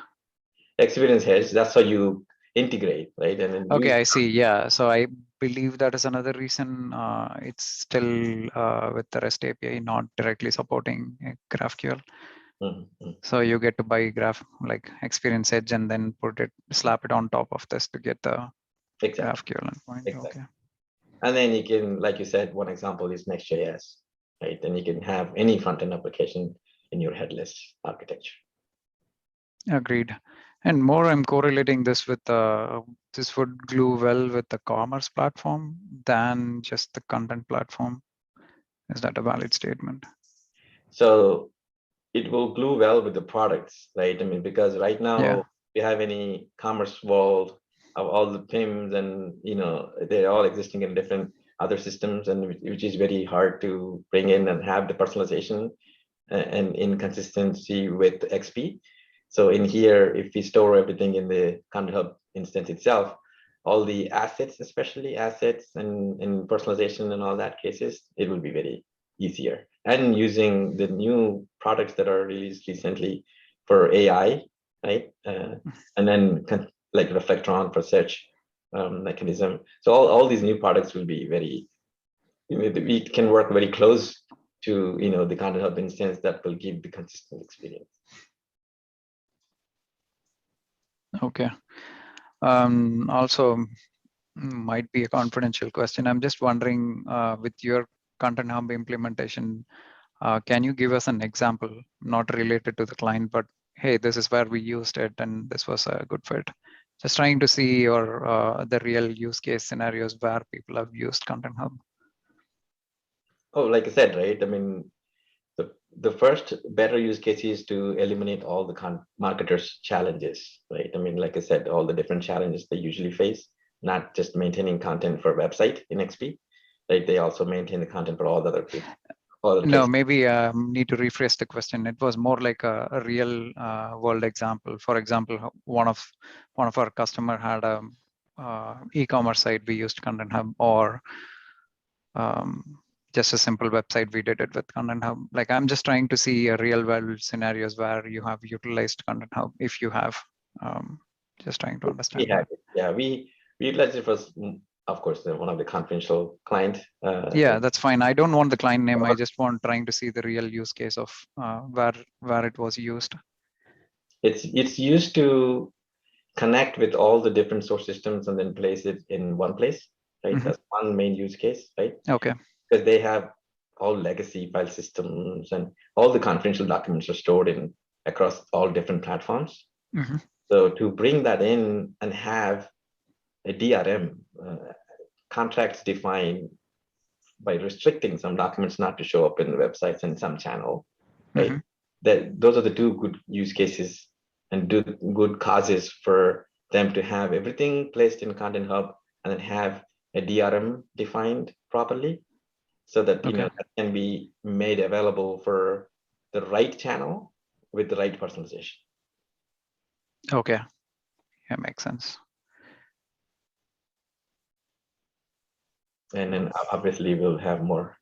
A: Experience Edge, that's how you integrate, right? And then
B: I see. Yeah. So I believe that is another reason it's still with the REST API not directly supporting GraphQL. So you get to buy Experience Edge and then slap it on top of this to get the GraphQL endpoint.
A: Exactly.
B: Okay.
A: And then you can, like you said, one example is Next.js, right? Then you can have any front-end application in your headless architecture.
B: Agreed. And more, I'm correlating this with this would glue well with the commerce platform than just the content platform. Is that a valid statement?
A: So it will glue well with the products, right? I mean, because right now we have any commerce world of all the PIMs, and they're all existing in different other systems, and which is very hard to bring in and have the personalization and inconsistency with XP. So in here, if we store everything in the Content Hub instance itself, all the assets, especially assets and personalization and all that cases, it will be very easier. And using the new products that are released recently for AI, right? And then like Reflectron for search mechanism. So all these new products will be very, we can work very close to the Content Hub instance that will give the consistent experience.
B: Okay. Also, might be a confidential question. I'm just wondering, with your Content Hub implementation, can you give us an example, not related to the client, but hey, this is where we used it and this was a good fit? Just trying to see the real use case scenarios where people have used Content Hub.
A: Oh, like I said, right? I mean, the first better use case is to eliminate all the marketers' challenges, right? I mean, like I said, all the different challenges they usually face, not just maintaining content for website in XP, right? They also maintain the content for all the other people.
B: No, maybe need to rephrase the question. It was more like a real world example. For example, one of our customer had a e-commerce site. We used Content Hub, or just a simple website. We did it with Content Hub. Like, I'm just trying to see a real world scenarios where you have utilized Content Hub. If you have, just trying to understand.
A: Yeah, we utilized it for, of course, one of the confidential client.
B: Yeah, that's fine. I don't want the client name. I just want trying to see the real use case of where it was used.
A: It's used to connect with all the different source systems and then place it in one place, right? Mm-hmm. That's one main use case, right?
B: Okay.
A: Because they have all legacy file systems and all the confidential documents are stored in across all different platforms.
B: Mm-hmm.
A: So to bring that in and have a DRM, contracts defined by restricting some documents not to show up in the websites and some channel, right? Mm-hmm. Those are the two good use cases and good causes for them to have everything placed in Content Hub and then have a DRM defined properly, so that that can be made available for the right channel with the right personalization.
B: Okay, yeah, makes sense.
A: And then obviously we'll have more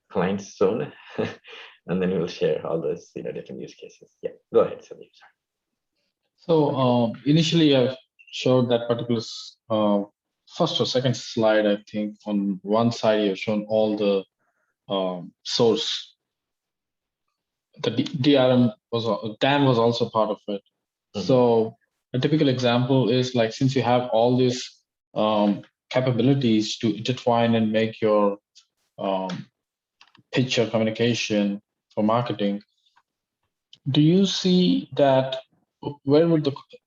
A: clients soon, and then we'll share all those different use cases. Yeah, go ahead, Sandeep. Sorry.
C: So initially I've showed that particular first or second slide. I think on one side you've shown all the source. The DRM DAM was also part of it. Mm-hmm. So a typical example is, like, since you have all these capabilities to intertwine and make your picture communication for marketing, do you see that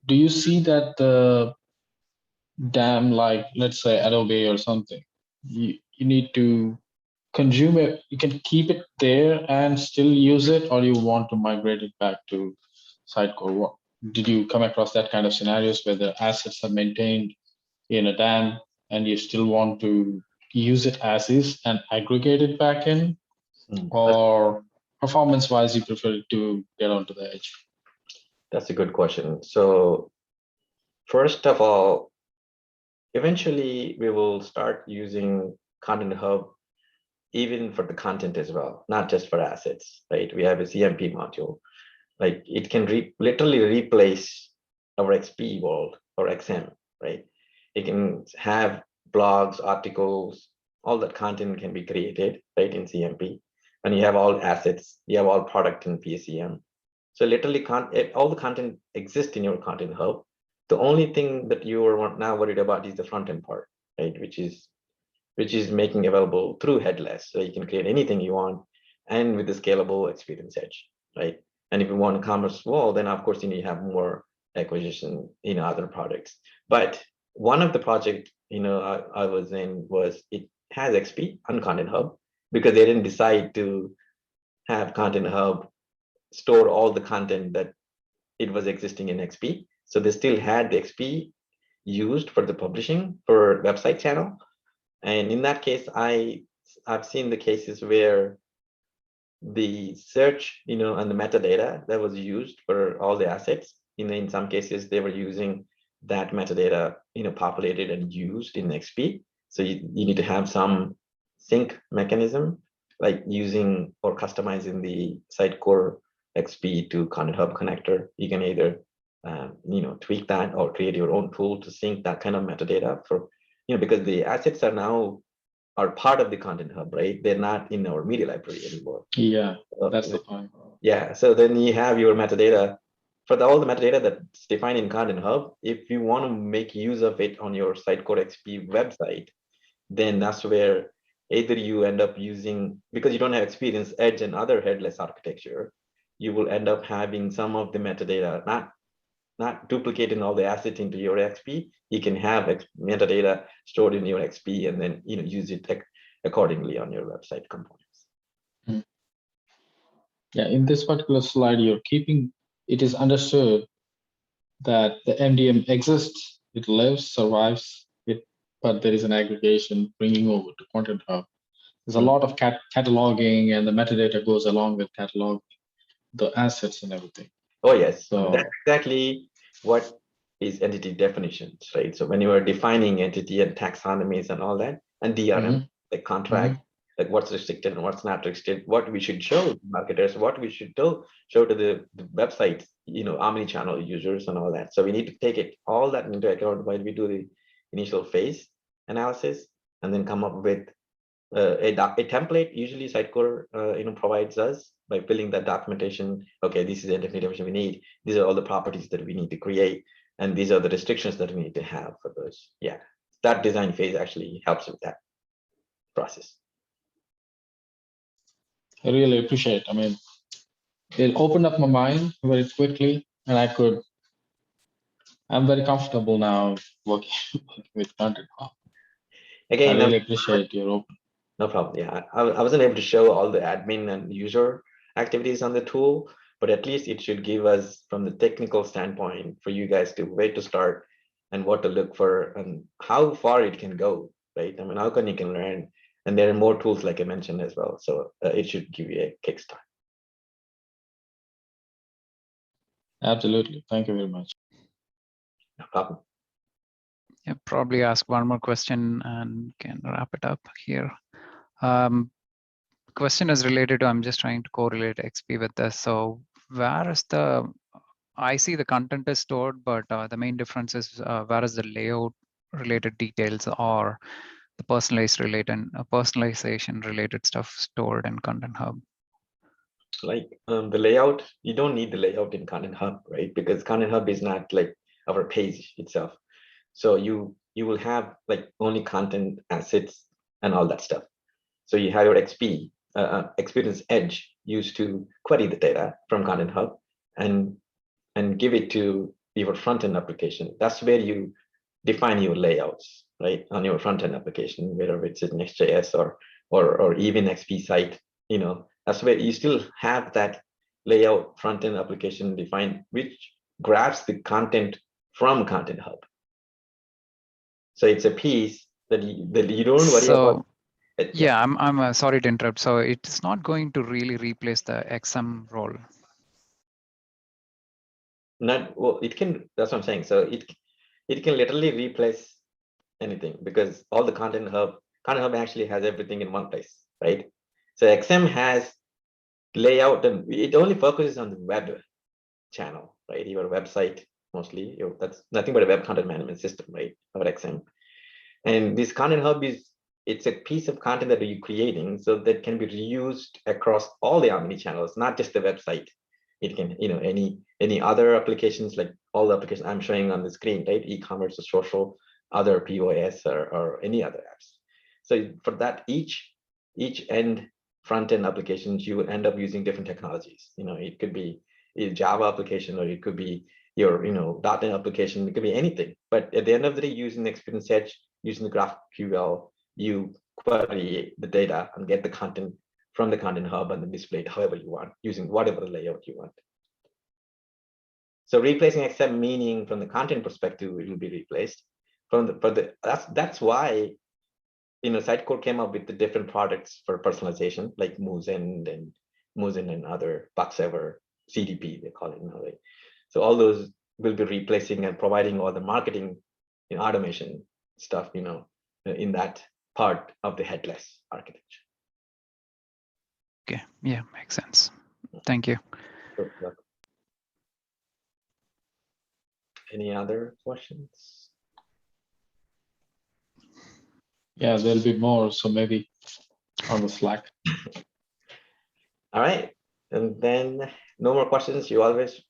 C: do you see that the DAM, like let's say Adobe or something, you need to consume it, you can keep it there and still use it, or you want to migrate it back to Sitecore? Did you come across that kind of scenarios where the assets are maintained in a DAM and you still want to use it as is and aggregate it back in? Or performance-wise, you prefer to get onto the edge?
A: That's a good question. So first of all, eventually we will start using Content Hub even for the content as well, not just for assets, right? We have a CMP module. Like, it can literally replace our XP world or XM, right? It can have blogs, articles, all that content can be created, right, in CMP. And you have all assets, you have all product in PSCM. So literally all the content exists in your Content Hub. The only thing that you are now worried about is the front end part, right? Which is making available through headless. So you can create anything you want and with the scalable experience edge. right? And if you want a commerce wall, then of course you have more acquisition in other products. But one of the project I was in was it has XP on Content Hub because they didn't decide to have Content Hub store all the content that it was existing in XP. So they still had the XP used for the publishing for website channel. And in that case, I've seen the cases where the search, and the metadata that was used for all the assets, in some cases they were using that metadata, populated and used in XP. So you need to have some sync mechanism, like using or customizing the Sitecore XP to Content Hub connector. You can either tweak that or create your own tool to sync that kind of metadata for, because the assets are part of the Content Hub, right? They're not in our media library anymore.
C: Yeah, that's the point.
A: Yeah, so then you have your metadata for all the metadata that's defined in Content Hub. If you want to make use of it on your Sitecore XP website, then that's where either you end up using, because you don't have experience Edge and other headless architecture, you will end up having some of the metadata not duplicating all the assets into your XP. You can have metadata stored in your XP and then use it accordingly on your website components.
C: Yeah, in this particular slide, it is understood that the MDM exists, it lives, survives, but there is an aggregation bringing over to Content Hub. There's a lot of cataloging, and the metadata goes along with catalog, the assets and everything.
A: Oh yes,
C: so
A: that's exactly what is entity definitions, right? So when you are defining entity and taxonomies and all that, and DRM, like contract, like what's restricted and what's not restricted, what we should show to marketers, what we should show to the website, omni-channel users and all that. So we need to take all that into account while we do the initial phase analysis, and then come up with a template. Usually Sitecore provides us by filling that documentation. Okay, this is the definition we need. These are all the properties that we need to create, and these are the restrictions that we need to have for those. Yeah, that design phase actually helps with that process.
C: I really appreciate it. I mean, it opened up my mind very quickly, and I'm very comfortable now working with Content Hub.
A: Again,
C: I really appreciate your open.
A: No problem. Yeah, I wasn't able to show all the admin and user activities on the tool, but at least it should give us, from the technical standpoint, for you guys to where to start and what to look for and how far it can go, right? I mean, how can you can learn, and there are more tools like I mentioned as well. So it should give you a kickstart.
C: Absolutely. Thank you very much.
A: No problem.
B: Yeah, probably ask one more question and can wrap it up here. Question is related to, I'm just trying to correlate XP with this. So where is I see the content is stored, but the main difference is where is the layout related details or the personalization related stuff stored in Content Hub?
A: Like the layout, you don't need the layout in Content Hub, right? Because Content Hub is not like our page itself. So you will have like only content assets and all that stuff. So you have your XP, Experience Edge, used to query the data from Content Hub and give it to your front-end application. That's where you define your layouts, right? On your front-end application, whether it's in Next.js or even XP site, that's where you still have that layout front-end application defined, which grabs the content from Content Hub. So it's a piece that you don't worry about.
B: Yeah, I'm sorry to interrupt. So it's not going to really replace the XM role.
A: Not well, it can. That's what I'm saying. So it can literally replace anything, because all the Content Hub actually has everything in one place, right? So XM has layout, and it only focuses on the web channel, right? Your website mostly. That's nothing but a web content management system, right? Or XM. And this Content Hub it's a piece of content that you're creating, so that can be reused across all the omni channels, not just the website. It can, any other applications, like all the applications I'm showing on the screen, right? E-commerce or social, other POS or any other apps. So for that, each end front-end applications, you end up using different technologies. It could be a Java application, or it could be your .NET application. It could be anything. But at the end of the day, using Experience Edge, using the GraphQL, you query the data and get the content from the Content Hub and then display it however you want, using whatever layout you want. So replacing XM, meaning from the content perspective, it will be replaced. That's why Sitecore came up with the different products for personalization, like Muzen and other Bucksever, CDP, they call it now. So all those will be replacing and providing all the marketing and automation stuff, in that part of the headless architecture.
B: Okay, yeah, makes sense. Thank you.
A: Any other questions?
C: Yeah, there'll be more, so maybe on the Slack.
A: All right, and then no more questions. You always,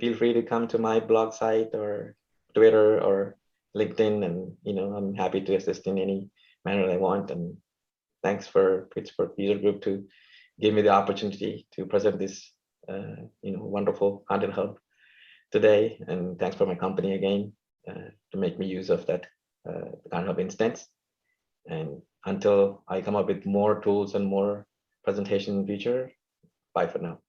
A: feel free to come to my blog site or Twitter or LinkedIn, and I'm happy to assist in any manner I want. And thanks for Pittsburgh User Group to give me the opportunity to present this, wonderful Content Hub today. And thanks for my company again to make me use of that Content Hub instance. And until I come up with more tools and more presentation in the future, bye for now.